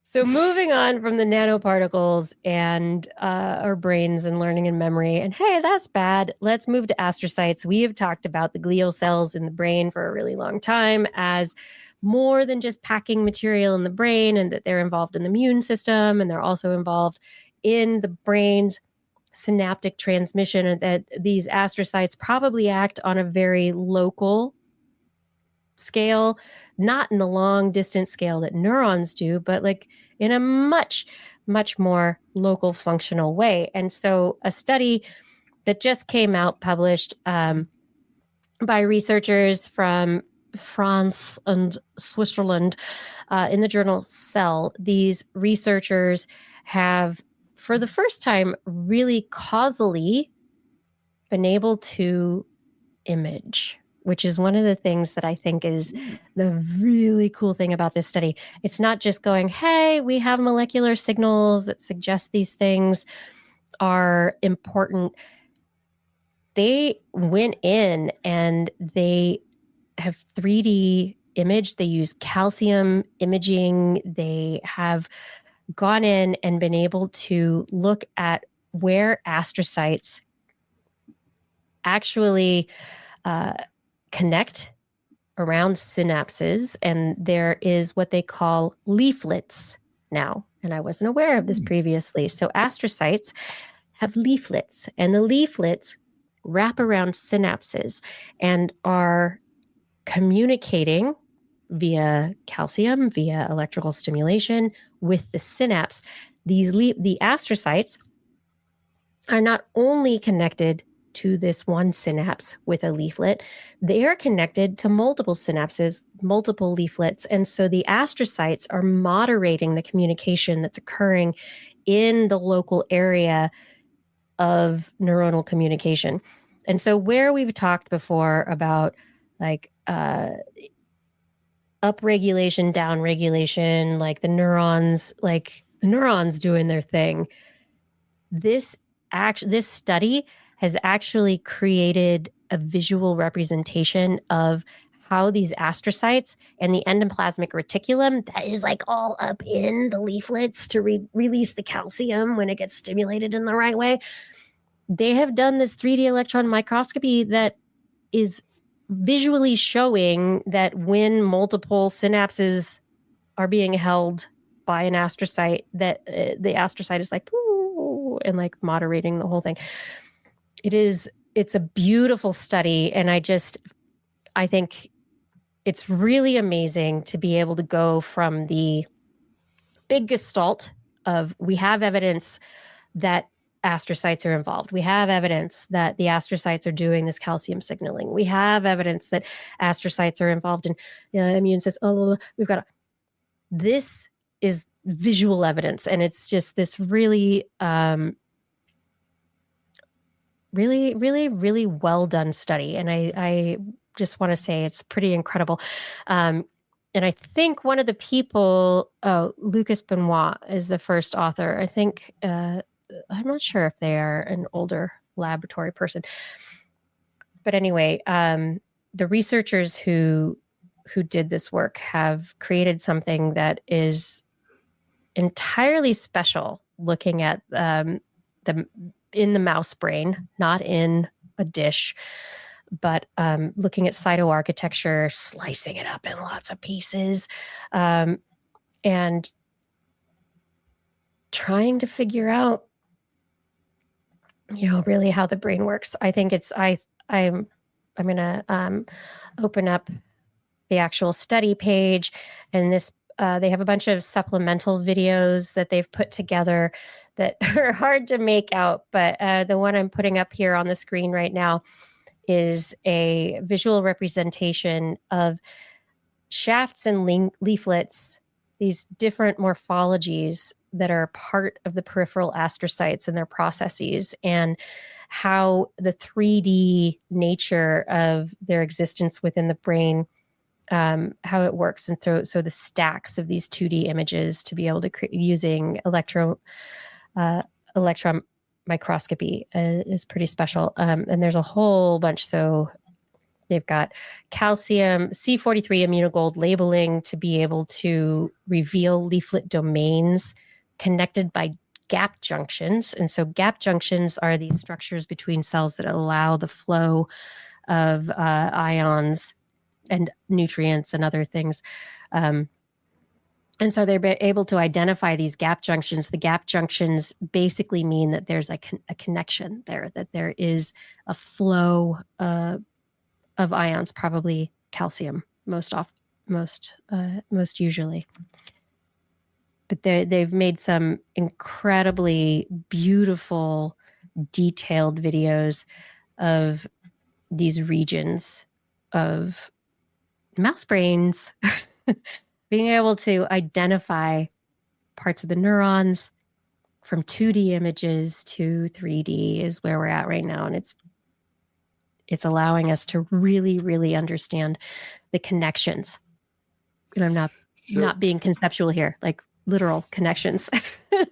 So moving on from the nanoparticles and our brains and learning and memory, and hey, that's bad. Let's move to astrocytes. We have talked about the glial cells in the brain for a really long time as more than just packing material in the brain, and that they're involved in the immune system, and they're also involved in the brain's synaptic transmission, and that these astrocytes probably act on a very local scale, not in the long distance scale that neurons do, but like in a much, much more local functional way. And so a study that just came out published by researchers from France and Switzerland in the journal Cell. These researchers have, for the first time, really causally been able to image, which is one of the things that I think is the really cool thing about this study. It's not just going, hey, we have molecular signals that suggest these things are important. They went in and they have 3D imaged. They use calcium imaging. They have gone in and been able to look at where astrocytes actually connect around synapses. And there is what they call leaflets now. And I wasn't aware of this previously. So astrocytes have leaflets, and the leaflets wrap around synapses and are communicating via calcium, via electrical stimulation with the synapse. The astrocytes are not only connected to this one synapse with a leaflet, they are connected to multiple synapses, multiple leaflets. And so the astrocytes are moderating the communication that's occurring in the local area of neuronal communication. And so where we've talked before about like upregulation, downregulation, like the neurons doing their thing, this study has actually created a visual representation of how these astrocytes and the endoplasmic reticulum that is like all up in the leaflets to release the calcium when it gets stimulated in the right way. They have done this 3D electron microscopy that is visually showing that when multiple synapses are being held by an astrocyte, that the astrocyte is like, ooh, and like moderating the whole thing. It's a beautiful study. And I think it's really amazing to be able to go from the big gestalt of we have evidence that astrocytes are involved. We have evidence that the astrocytes are doing this calcium signaling. We have evidence that astrocytes are involved in immune system. This is visual evidence. And it's just this really, really, really, really well done study. And I just want to say it's pretty incredible. And I think one of the people, Lucas Benoit is the first author. I think, I'm not sure if they are an older laboratory person. But anyway, the researchers who did this work have created something that is entirely special, looking at in the mouse brain, not in a dish, but looking at cytoarchitecture, slicing it up in lots of pieces, and trying to figure out, really how the brain works. I think I'm going to open up the actual study page, and this they have a bunch of supplemental videos that they've put together that are hard to make out, but the one I'm putting up here on the screen right now is a visual representation of shafts and leaflets, these different morphologies that are part of the peripheral astrocytes and their processes, and how the 3D nature of their existence within the brain, how it works. And so the stacks of these 2D images to be able to create using electron microscopy is pretty special. And there's a whole bunch. So they've got calcium, C43 immunogold labeling to be able to reveal leaflet domains connected by gap junctions. And so gap junctions are these structures between cells that allow the flow of ions and nutrients and other things. And so they're able to identify these gap junctions. The gap junctions basically mean that there's a connection there, that there is a flow of ions, probably calcium most usually. But they've made some incredibly beautiful, detailed videos of these regions of mouse brains, being able to identify parts of the neurons from 2D images to 3D is where we're at right now. And it's allowing us to really, really understand the connections. And I'm not being conceptual here, like literal connections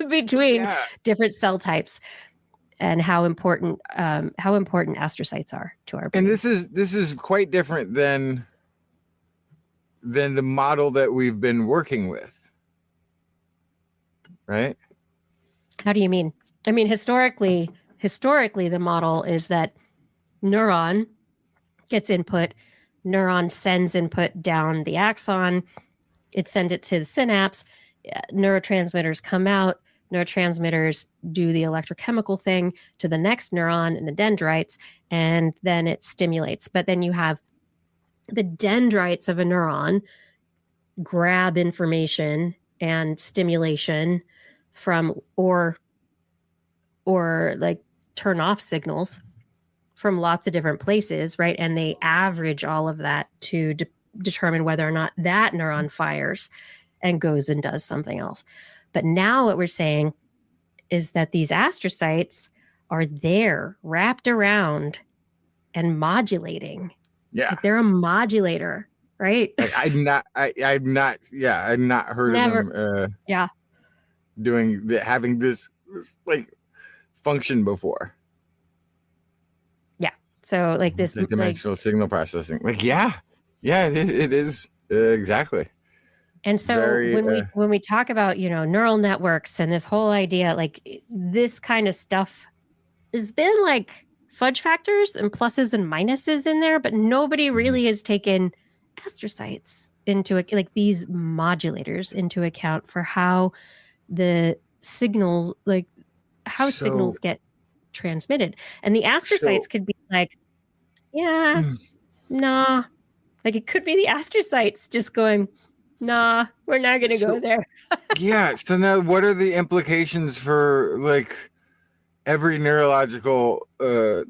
between different cell types and how important astrocytes are to our brain. And this is quite different than the model that we've been working with. Right? How do you mean? I mean, historically, the model is that neuron gets input, neuron sends input down the axon, it sends it to the synapse, neurotransmitters come out, neurotransmitters do the electrochemical thing to the next neuron in the dendrites, and then it stimulates. But then you have the dendrites of a neuron grab information and stimulation from or like turn off signals from lots of different places, right? And they average all of that to determine whether or not that neuron fires and goes and does something else. But now what we're saying is that these astrocytes are there, wrapped around and modulating. Yeah. Like they're a modulator, right? I've not heard of them having this like function before. Yeah. So like this dimensional signal processing. Like, it is exactly. And so when we talk about, neural networks and this whole idea, like this kind of stuff has been like fudge factors and pluses and minuses in there, but nobody really has taken astrocytes into it, like these modulators into account for how the signal, like how signals get transmitted. And the astrocytes could be like, nah, like it could be the astrocytes just going, nah, we're not going to go there. So now what are the implications for like every neurological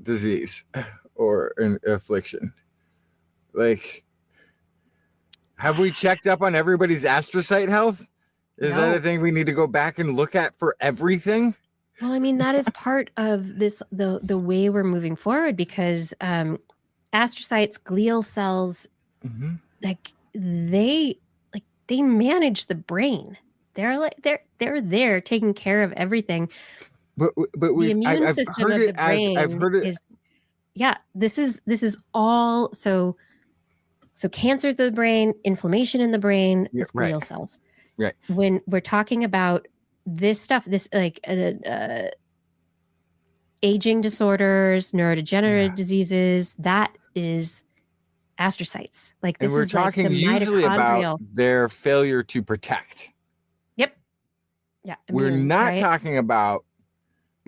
disease or an affliction? Like, have we checked up on everybody's astrocyte health? Is that a thing we need to go back and look at for everything? Well, I mean, that is part of this, the way we're moving forward, because astrocytes, glial cells, like they manage the brain. They're there taking care of everything. But the immune system of the brain I've heard it. This is all so cancer of the brain, inflammation in the brain, is glial cells. Right. When we're talking about this stuff, this like aging disorders, neurodegenerative diseases, that is astrocytes. Like this, and we're is talking like the usually mitochondrial about their failure to protect. Yep. Yeah. We're not talking about.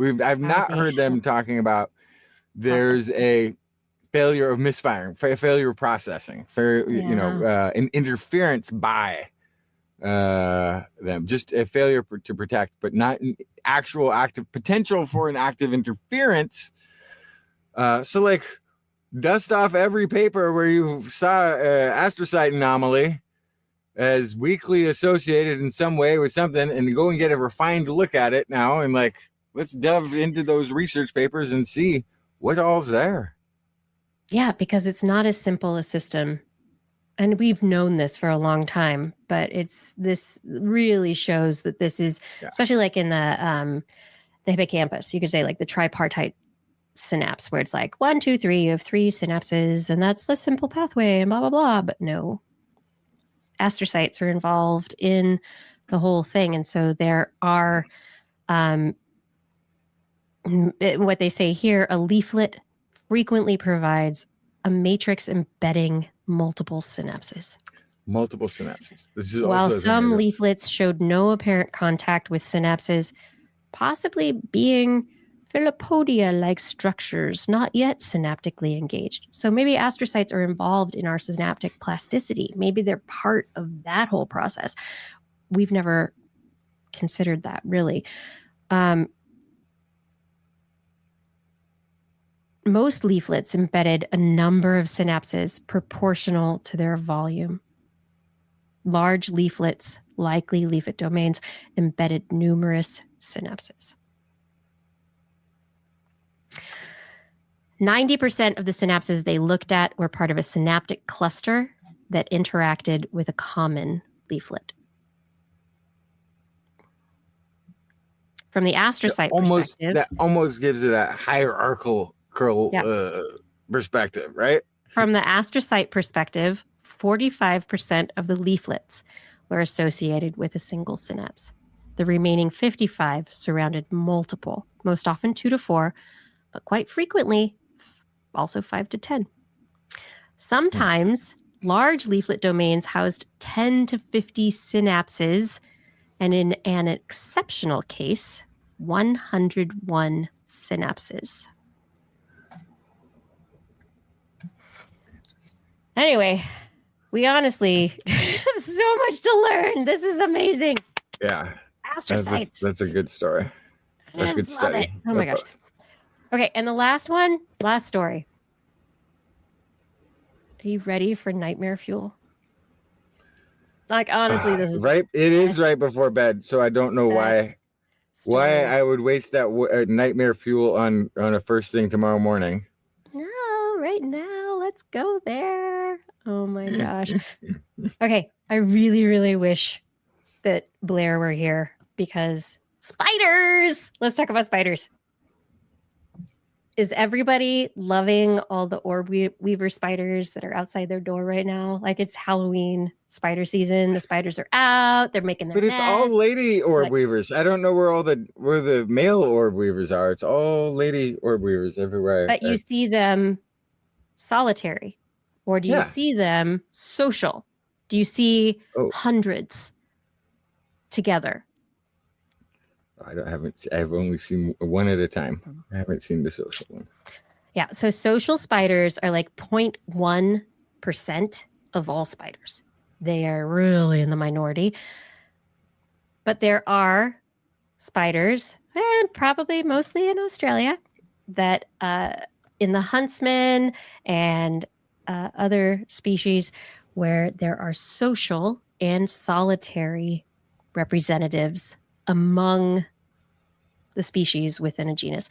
I've not heard them talking about. There's a failure of misfiring, failure of processing, an interference by them, just a failure to protect, but not an actual active potential for an active interference. So like dust off every paper where you saw astrocyte anomaly as weakly associated in some way with something, and go and get a refined look at it now, and like let's delve into those research papers and see what all's there. Yeah, because it's not as simple a system. And we've known this for a long time, but this really shows that this is, especially like in the hippocampus, you could say like the tripartite synapse, where it's like 1, 2, 3, you have 3 synapses, and that's the simple pathway and blah, blah, blah. But no, astrocytes are involved in the whole thing. And so there are, what they say here, a leaflet frequently provides a matrix embedding multiple synapses. This is While some leaflets showed no apparent contact with synapses, possibly being Philopodia-like structures not yet synaptically engaged. So maybe astrocytes are involved in our synaptic plasticity. Maybe they're part of that whole process. We've never considered that, really. most leaflets embedded a number of synapses proportional to their volume. Large leaflets, likely leaflet domains, embedded numerous synapses. 90% of the synapses they looked at were part of a synaptic cluster that interacted with a common leaflet. From the astrocyte perspective, that almost gives it a hierarchical perspective, right? From the astrocyte perspective, 45% of the leaflets were associated with a single synapse. The remaining 55 surrounded multiple, most often 2 to 4, but quite frequently also 5 to 10. Sometimes large leaflet domains housed 10 to 50 synapses, and in an exceptional case, 101 synapses. Anyway, we honestly have so much to learn. This is amazing. Yeah. Astrocytes. That's a good story. A good study. It. Oh my gosh. Okay, and the last story. Are you ready for nightmare fuel? Like, honestly, this is right. It is right before bed, so I don't know why I would waste that nightmare fuel on a first thing tomorrow morning. No, right now, let's go there. Oh my gosh. Okay, I really, really wish that Blair were here because spiders. Let's talk about spiders. Is everybody loving all the orb weaver spiders that are outside their door right now? Like, it's Halloween spider season. The spiders are out. They're making their But it's nests. all lady orb weavers. I don't know where the male orb weavers are. It's all lady orb weavers everywhere. But you see them solitary, or do you see them social? Do you see hundreds together? I've only seen one at a time. I haven't seen the social ones. Yeah. So social spiders are like 0.1% of all spiders. They are really in the minority. But there are spiders, and probably mostly in Australia, that in the huntsman and other species where there are social and solitary representatives among the species within a genus.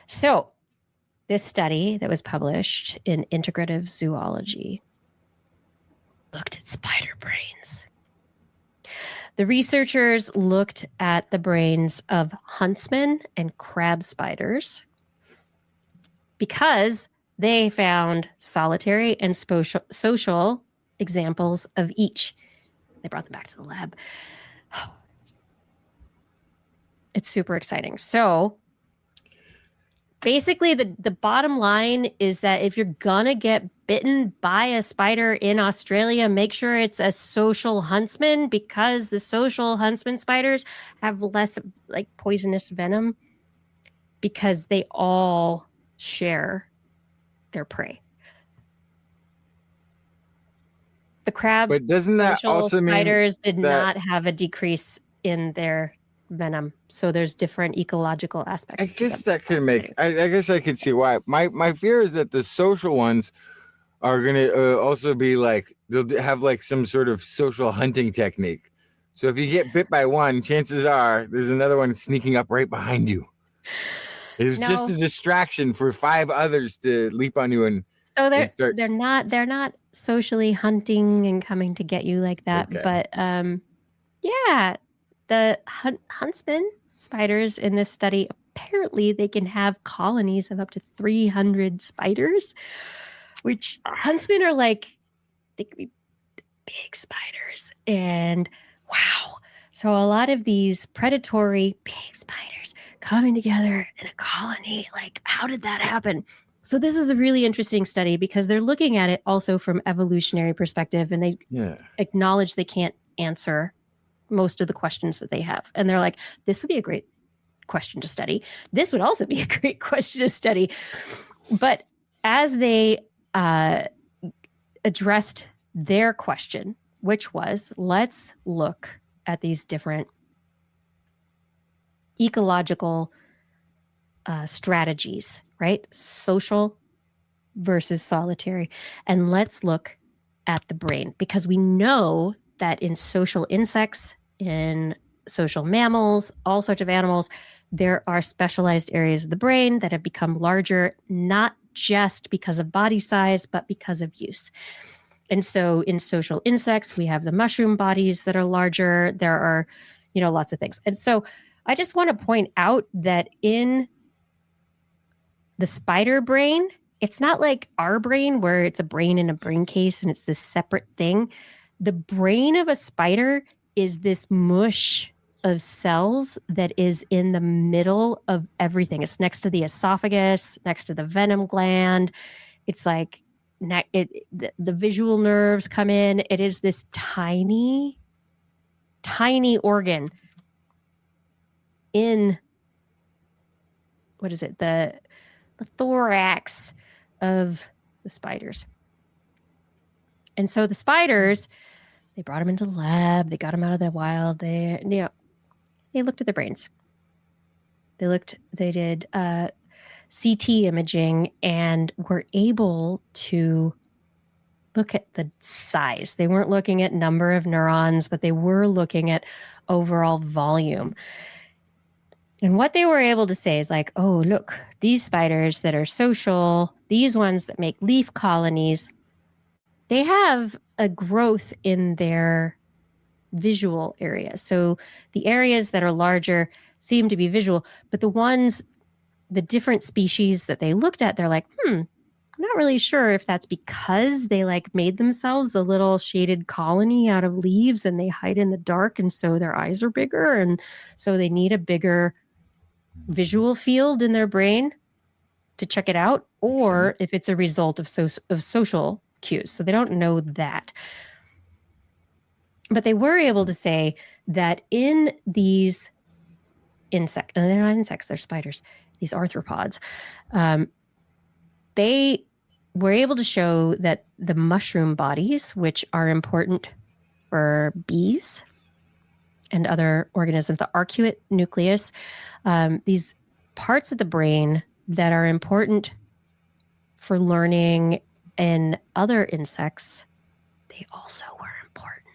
So this study that was published in Integrative Zoology looked at spider brains. The researchers looked at the brains of huntsmen and crab spiders because they found solitary and social examples of each. They brought them back to the lab. It's super exciting. So basically the bottom line is that if you're gonna get bitten by a spider in Australia, make sure it's a social huntsman, because the social huntsman spiders have less like poisonous venom because they all share their prey. The crab, but doesn't that also mean spiders did not have a decrease in their venom, so there's different ecological aspects. I guess that could make. I guess I could see why. My fear is that the social ones are gonna also be like, they'll have like some sort of social hunting technique. So if you get bit by one, chances are there's another one sneaking up right behind you. It's just a distraction for 5 others to leap on you and. So they're not socially hunting and coming to get you like that. Okay. But yeah. The huntsman spiders in this study, apparently they can have colonies of up to 300 spiders, which huntsmen are like, they could be big spiders. And wow. So a lot of these predatory big spiders coming together in a colony, like, how did that happen? So this is a really interesting study because they're looking at it also from evolutionary perspective, and they acknowledge they can't answer most of the questions that they have. And they're like, this would be a great question to study. This would also be a great question to study. But as they addressed their question, which was, let's look at these different ecological strategies, right? Social versus solitary. And let's look at the brain, because we know that in social insects, in social mammals, all sorts of animals, there are specialized areas of the brain that have become larger, not just because of body size, but because of use. And so in social insects, we have the mushroom bodies that are larger. There are, lots of things. And so I just want to point out that in the spider brain, it's not like our brain where it's a brain in a brain case and it's this separate thing. The brain of a spider is this mush of cells that is in the middle of everything. It's next to the esophagus, next to the venom gland. It's like the visual nerves come in. It is this tiny, tiny organ in, what is it? The thorax of the spiders. And so the spiders, they brought them into the lab. They got them out of the wild. They looked at their brains. They did CT imaging and were able to look at the size. They weren't looking at number of neurons, but they were looking at overall volume. And what they were able to say is like, oh, look, these spiders that are social, these ones that make leaf colonies, they have a growth in their visual areas. So the areas that are larger seem to be visual, but the different species that they looked at, they're like, I'm not really sure if that's because they made themselves a little shaded colony out of leaves and they hide in the dark. And so their eyes are bigger. And so they need a bigger visual field in their brain to check it out, or if it's a result of social cues. So they don't know that. But they were able to say that in these insects, and they're not insects, they're spiders, these arthropods, they were able to show that the mushroom bodies, which are important for bees and other organisms, the arcuate nucleus, these parts of the brain that are important for learning in other insects, they also were important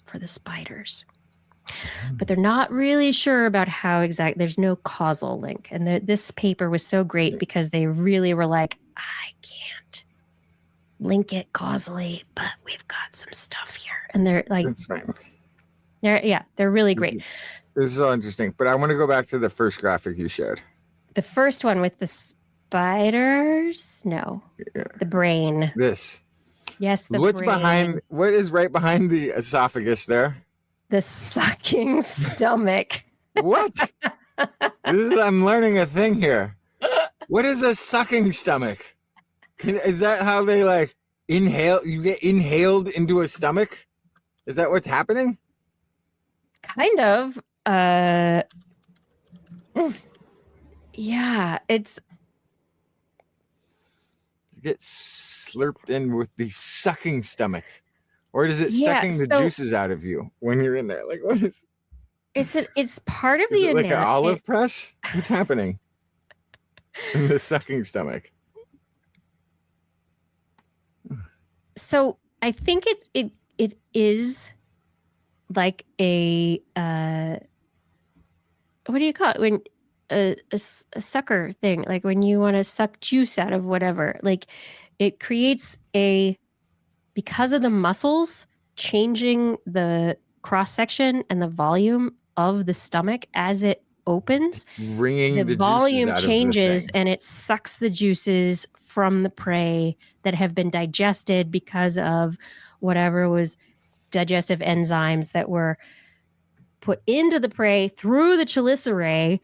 for the spiders. But they're not really sure about how there's no causal link. And this paper was so great because they really were like, I can't link it causally, but we've got some stuff here. And they're like, That's fine. They're really great. This is all interesting, but I want to go back to the first graphic you showed. The first one with the spiders? No. Yeah. The brain. This. Yes, the brain. What is right behind the esophagus there? The sucking stomach. What? I'm learning a thing here. What is a sucking stomach? Is that how they inhale? You get inhaled into a stomach? Is that what's happening? Kind of. Yeah, it's. You get slurped in with the sucking stomach. Or is it sucking the juices out of you when you're in there? What is? It's part of is the it like an olive press? What's happening in the sucking stomach? So I think it is like a what do you call it when a sucker thing, like when you want to suck juice out of whatever, it creates because of the muscles changing the cross section and the volume of the stomach as it opens, bringing the volume juices out changes of the thing. And it sucks the juices from the prey that have been digested because of whatever was digestive enzymes that were put into the prey through the chelicerae,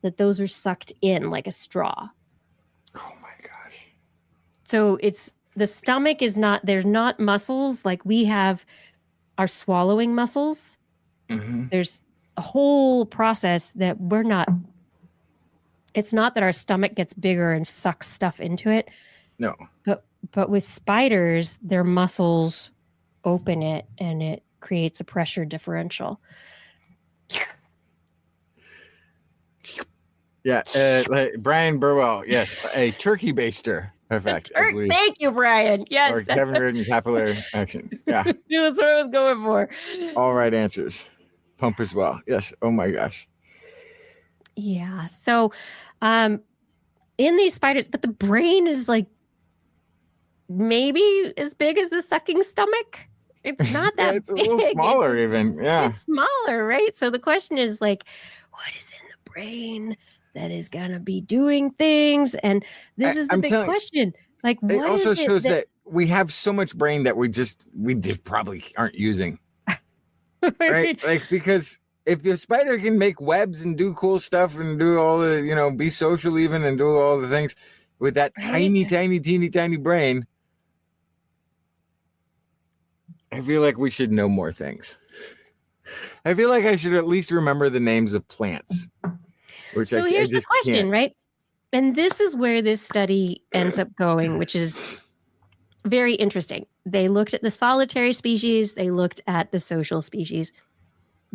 that those are sucked in like a straw. Oh my gosh. So the stomach is not, there's not muscles like we have our swallowing muscles. Mm-hmm. There's a whole process that we're not, it's not that our stomach gets bigger and sucks stuff into it. No. But with spiders, their muscles open it and it creates a pressure differential. Yeah, like Brian Burwell. Yes, a turkey baster effect. I believe. Thank you, Brian. Yes, Or Kevin Ridden capillary action. Yeah, that's what I was going for. all right answers. Pump as well. Yes. Oh my gosh. Yeah. So, in these spiders, but the brain is like maybe as big as the sucking stomach. It's not that It's a big. little smaller, even. Yeah. It's smaller, right? So the question is like, what is in the brain that is gonna be doing things? And this is the I'm big telling- question. Like, It what also is shows that we have so much brain that we just probably aren't using. Right? Like, because if your spider can make webs and do cool stuff and do all the, be social even and do all the things with that tiny, Right? tiny, teeny, tiny brain, I feel like we should know more things. I feel like I should at least remember the names of plants. Which So I here's the just question, can't. right? And this is where this study ends up going, which is very interesting. They looked at the solitary species, they looked at the social species.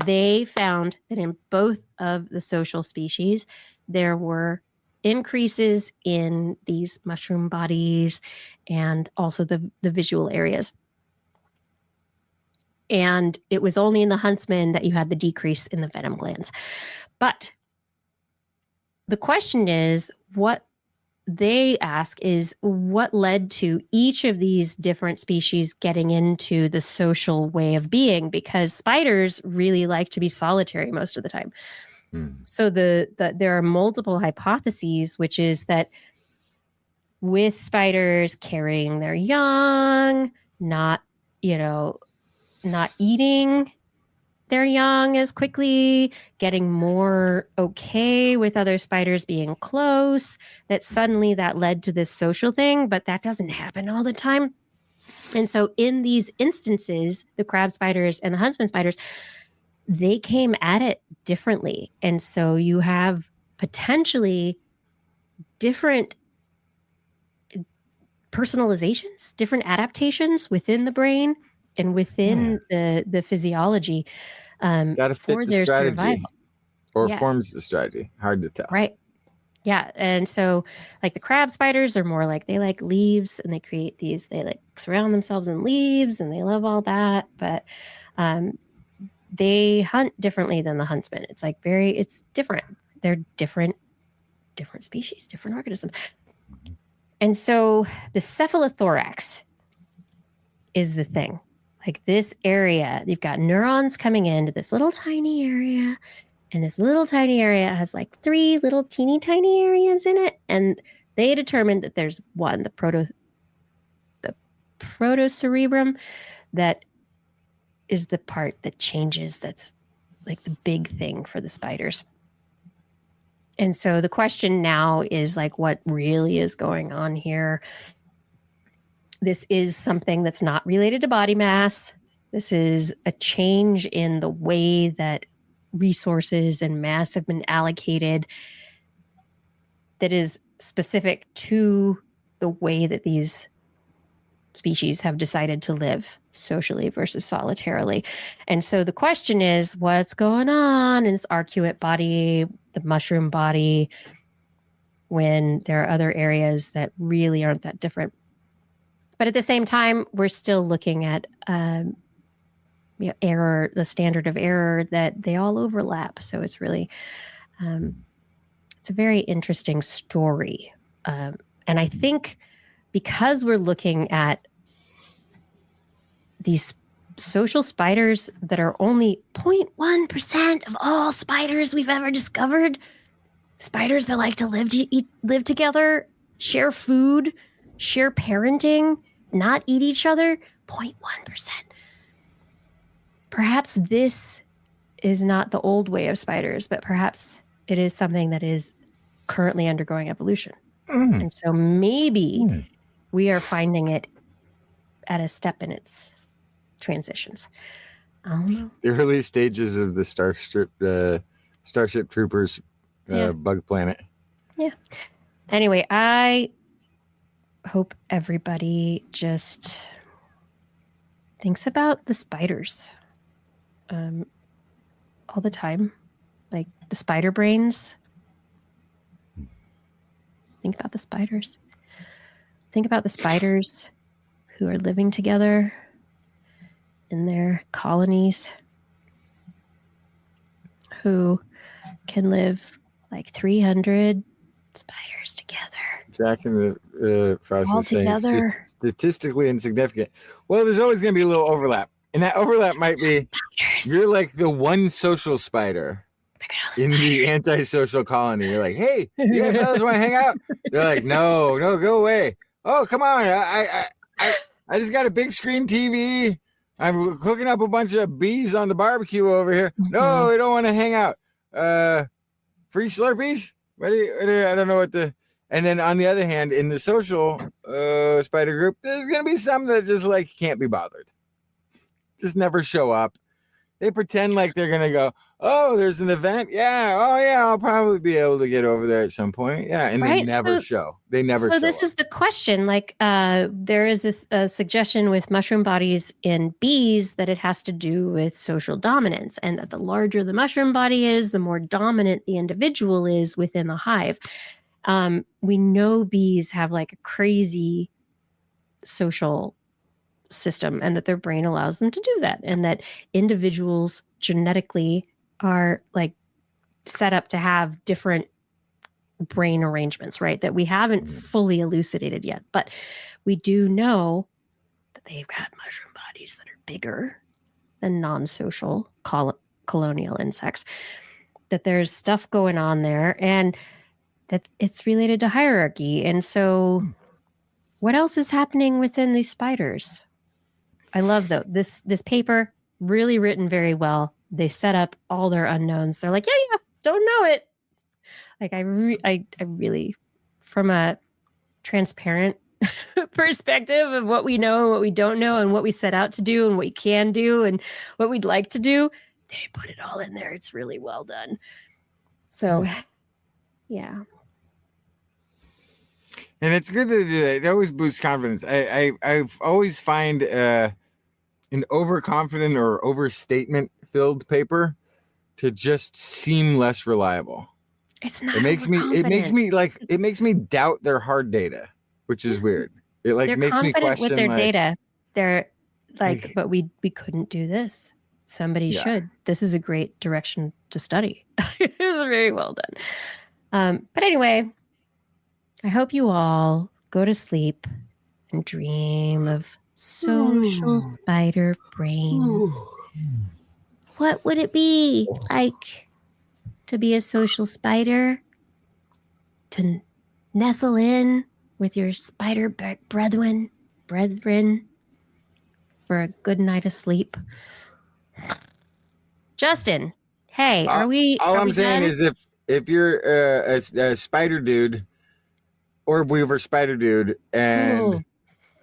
They found that in both of the social species, there were increases in these mushroom bodies and also the visual areas. And it was only in the huntsman that you had the decrease in the venom glands. But the question is, what they ask is what led to each of these different species getting into the social way of being, because spiders really like to be solitary most of the time. So there are multiple hypotheses, which is that with spiders carrying their young, not eating their young as quickly, getting more okay with other spiders being close, that suddenly that led to this social thing, but that doesn't happen all the time. And so in these instances, the crab spiders and the huntsman spiders, they came at it differently. And so you have potentially different personalizations, different adaptations within the brain and within the physiology Gotta fit for the their strategy. survival. Or Yes. forms the strategy. Hard to tell. Right. Yeah. And so like the crab spiders are more like they like leaves and they create these, they like surround themselves in leaves and they love all that. But they hunt differently than the huntsman. It's like it's different. They're different species, different organisms. And so the cephalothorax is the thing. Like this area, you've got neurons coming into this little tiny area. And this little tiny area has like 3 little teeny tiny areas in it. And they determined that there's one, the protocerebrum, that is the part that changes. That's like the big thing for the spiders. And so the question now is like, what really is going on here? This is something that's not related to body mass. This is a change in the way that resources and mass have been allocated that is specific to the way that these species have decided to live socially versus solitarily. And so the question is, what's going on in this arcuate body, the mushroom body, when there are other areas that really aren't that different? But at the same time, we're still looking at error, the standard of error, that they all overlap. So it's really, it's a very interesting story. And I think because we're looking at these social spiders that are only 0.1% of all spiders we've ever discovered, spiders that like to live together, share food, share parenting, not eat each other, 0.1%. Perhaps this is not the old way of spiders, but perhaps it is something that is currently undergoing evolution. And so maybe we are finding it at a step in its transitions. I don't know. The early stages of the Starship Troopers bug planet. Yeah. Anyway, I hope everybody just thinks about the spiders all the time. Like the spider brains Think about the spiders. Think about the spiders who are living together in their colonies, who can live like 300 spiders together. Jack and the Frost All is saying it's together. just statistically insignificant. Well, there's always going to be a little overlap. And that overlap might be Spiders. you're like the one social spider Look at all in the the spiders. antisocial colony. You're like, hey, you guys fellas want to hang out? They're like, no, go away. Oh, come on. I just got a big screen TV. I'm cooking up a bunch of bees on the barbecue over here. No, we don't want to hang out. Free Slurpees? I don't know what the... And then on the other hand, in the social spider group, there's going to be some that just like can't be bothered. Just never show up. They pretend like they're going to go, oh, there's an event. Yeah. Oh, yeah. I'll probably be able to get over there at some point. Yeah. And Right, they never show. They never show So this up. is the question. Like, there is this suggestion with mushroom bodies in bees that it has to do with social dominance, and that the larger the mushroom body is, the more dominant the individual is within the hive. We know bees have like a crazy social system, and that their brain allows them to do that, and that individuals genetically are like set up to have different brain arrangements, right? That we haven't fully elucidated yet, but we do know that they've got mushroom bodies that are bigger than non-social colonial insects, that there's stuff going on there, and that it's related to hierarchy. And so what else is happening within these spiders? I love though this paper, really written very well. They set up all their unknowns. They're like, yeah, don't know it. Like I really, from a transparent perspective of what we know and what we don't know and what we set out to do and what we can do and what we'd like to do, they put it all in there. It's really well done. So, yeah. And it's good to do that. It always boosts confidence. I've always find an overconfident or overstatement filled paper to just seem less reliable. It's not. It makes me doubt their hard data, which is weird. It like They're makes me confident question with their like, data. They're like, but we couldn't do this. Somebody Yeah. should. This is a great direction to study. It was very well done. But anyway, I hope you all go to sleep and dream of social spider brains. What would it be like to be a social spider? To nestle in with your spider brethren for a good night of sleep? Justin, hey, are we? All are I'm we saying done? is if you're a spider dude or weaver spider dude and Ooh,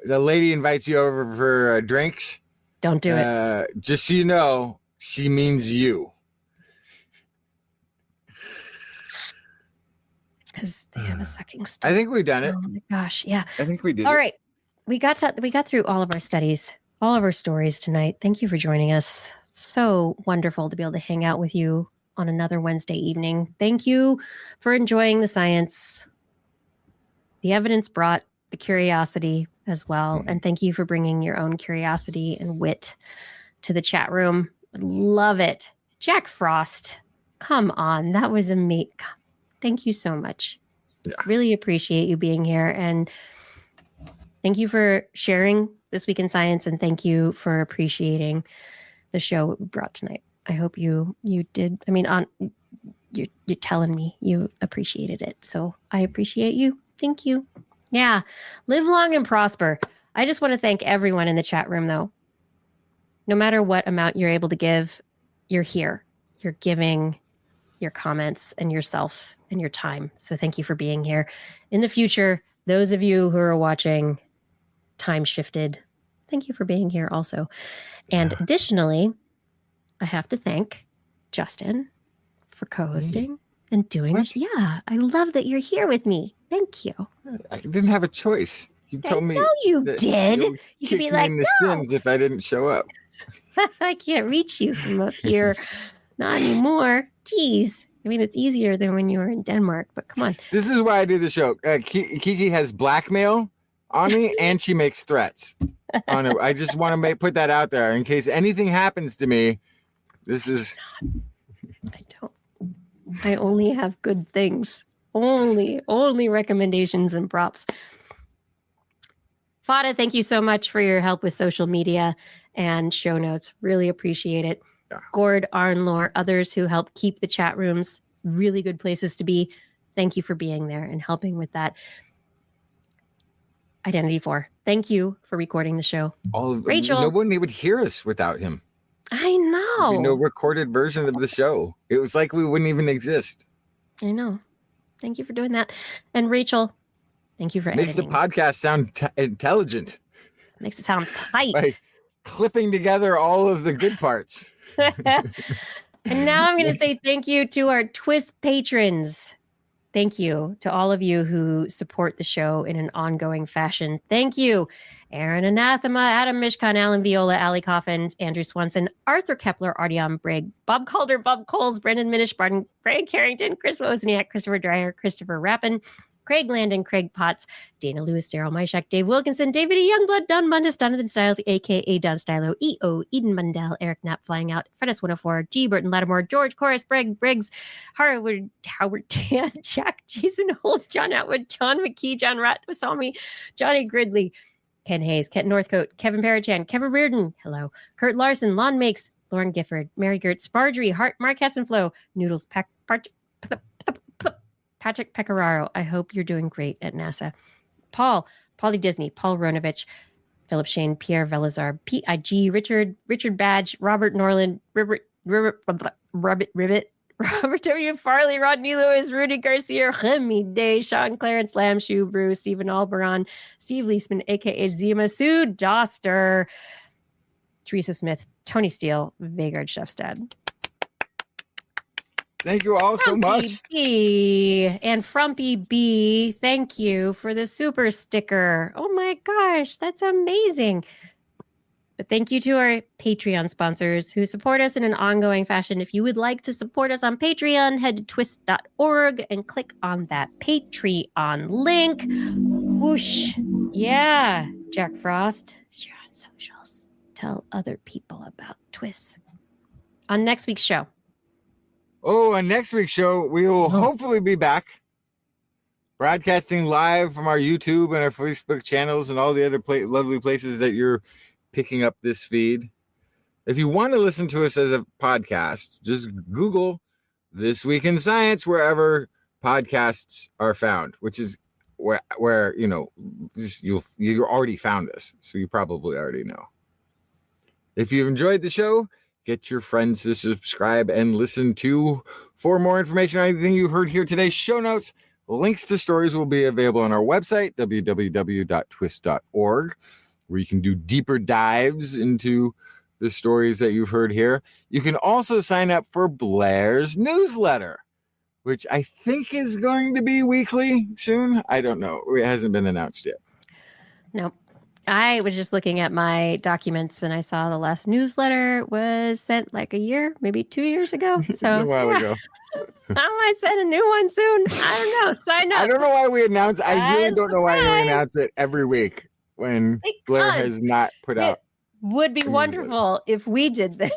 the lady invites you over for drinks, don't do it. just so you know, she means you. Because they have a sucking stomach. I think we've done it. Oh my gosh, yeah. I think we did. All it. right. We got through all of our studies, all of our stories tonight. Thank you for joining us. So wonderful to be able to hang out with you on another Wednesday evening. Thank you for enjoying the science. The evidence brought the curiosity as well. And thank you for bringing your own curiosity and wit to the chat room. Love it. Jack Frost, come on. That was amazing. Thank you so much. Yeah. Really appreciate you being here. And thank you for sharing This Week in Science. And thank you for appreciating the show we brought tonight. I hope you did. I mean, you're telling me you appreciated it. So I appreciate you. Thank you. Yeah. Live long and prosper. I just want to thank everyone in the chat room, though. No matter what amount you're able to give, you're here. You're giving your comments and yourself and your time. So thank you for being here. In the future, those of you who are watching time shifted, thank you for being here also. And additionally, I have to thank Justin for co-hosting and doing this. Yeah, I love that you're here with me. Thank you. I didn't have a choice. You told me I know you that did. you'll You could kick be me like, in the no, shins if I didn't show up. I can't reach you from up here. Not anymore. Jeez. I mean, it's easier than when you were in Denmark, but come on. This is why I do the show. Kiki has blackmail on me, and she makes threats on it. I just want to put that out there in case anything happens to me. This is. I don't. I only have good things. Only recommendations and props. Fada, thank you so much for your help with social media and show notes. Really appreciate it. Yeah. Gord, Arnlore, others who help keep the chat rooms really good places to be. Thank you for being there and helping with that. Identity 4, thank you for recording the show. Rachel. Nobody would hear us without him. I know. No recorded version of the show. It was like we wouldn't even exist. I know. Thank you for doing that. And Rachel, thank you for Makes editing. the podcast sound intelligent. Makes it sound tight. By clipping together all of the good parts. And now I'm going to say thank you to our TWIS patrons. Thank you to all of you who support the show in an ongoing fashion. Thank you, Aaron Anathema, Adam Mishkan, Alan Viola, Ali Coffin, Andrew Swanson, Arthur Kepler, Artyom Brigg, Bob Calder, Bob Coles, Brendan Minish, Barton, Craig Carrington, Chris Wozniak, Christopher Dreyer, Christopher Rappin, Craig Landon, Craig Potts, Dana Lewis, Daryl Myshak, Dave Wilkinson, David E. Youngblood, Don Mundus, Donovan Styles, a.k.a. Don Stylo, E.O., Eden Mundell, Eric Knapp, Flying Out, Fredis 104, G. Burton Lattimore, George Corris, Briggs, Howard Dan, Jack, Jason Holtz, John Atwood, John McKee, John Ratwasamy, Johnny Gridley, Ken Hayes, Kent Northcote, Kevin Parachan, Kevin Reardon, hello, Kurt Larson, Lon Makes, Lauren Gifford, Mary Gertz, Spardry, Mark Hessenflow, Noodles, Patrick Pecoraro, I hope you're doing great at NASA. Paulie Disney, Paul Ronovich, Philip Shane, Pierre Velazar, P.I.G., Richard Badge, Robert Norland, Ribbit, Robert W. Farley, Rodney Lewis, Rudy Garcia, Remy Day, Sean Clarence, Lamb Shoe, Bruce, Stephen Alberon, Steve Leisman, a.k.a. Zima, Sue Doster, Teresa Smith, Tony Steele, Vegard Schefstad. Thank you all so much. B and Frumpy B, thank you for the super sticker. Oh my gosh, that's amazing. But thank you to our Patreon sponsors who support us in an ongoing fashion. If you would like to support us on Patreon, head to twist.org and click on that Patreon link. Whoosh. Yeah, Jack Frost, share on socials. Tell other people about TWIS. On next week's show. Oh, on next week's show, we will hopefully be back broadcasting live from our YouTube and our Facebook channels and all the other lovely places that you're picking up this feed. If you want to listen to us as a podcast, just Google This Week in Science wherever podcasts are found, which is where you know, you already found us, so you probably already know. If you've enjoyed the show, get your friends to subscribe and listen to. For more information on anything you heard here today, show notes, links to stories will be available on our website, www.twist.org, where you can do deeper dives into the stories that you've heard here. You can also sign up for Blair's newsletter, which I think is going to be weekly soon. I don't know. It hasn't been announced yet. Nope. I was just looking at my documents and I saw the last newsletter was sent like a year, maybe 2 years ago. So a while ago. I might send a new one soon. I don't know. Sign up. I don't know why we announce. I really don't know why we Surprise. announce it every week when Blair has not put out. Would be wonderful if we did this.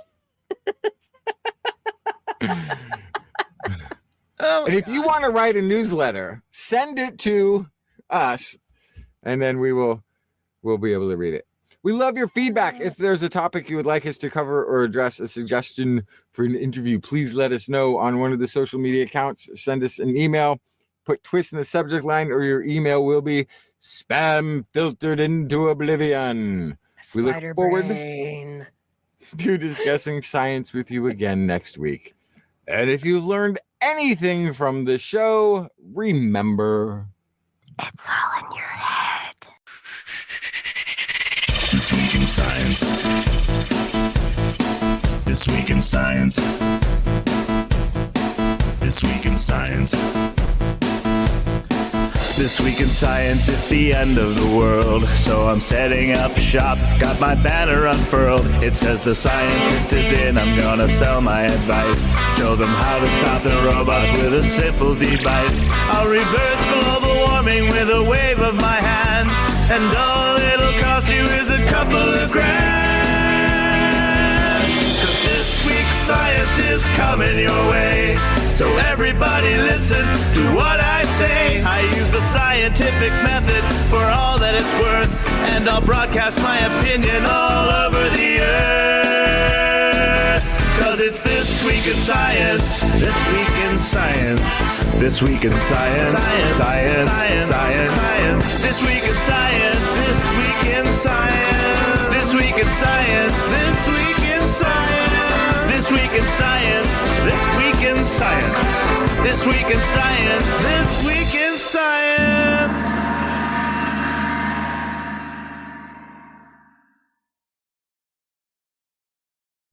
And if you want to write a newsletter, send it to us, and then we'll be able to read it. We love your feedback. If there's a topic you would like us to cover or address, a suggestion for an interview, please let us know on one of the social media accounts. Send us an email, put TWIS in the subject line, or your email will be spam filtered into oblivion. We look forward to discussing science with you again next week. And if you've learned anything from the show, remember, it's all in your head. This Week in Science. This Week in Science. This Week in Science. This Week in Science, it's the end of the world, so I'm setting up shop, got my banner unfurled. It says the scientist is in, I'm gonna sell my advice. Show them how to stop the robots with a simple device. I'll reverse global warming with a wave of my hand, and all it'll cost you is a couple of grand. 'Cause this week's science is coming your way, so everybody listen to what I say. I use the scientific method for all that it's worth, and I'll broadcast my opinion all over the earth. 'Cause it's This Week in Science. This Week in Science. This Week in Science. Science. Science. Science. Science. Science. This Week in Science. This Week in Science. This Week in Science. This Week in Science. This Week in Science. This Week in Science. This Week in Science. This Week in Science.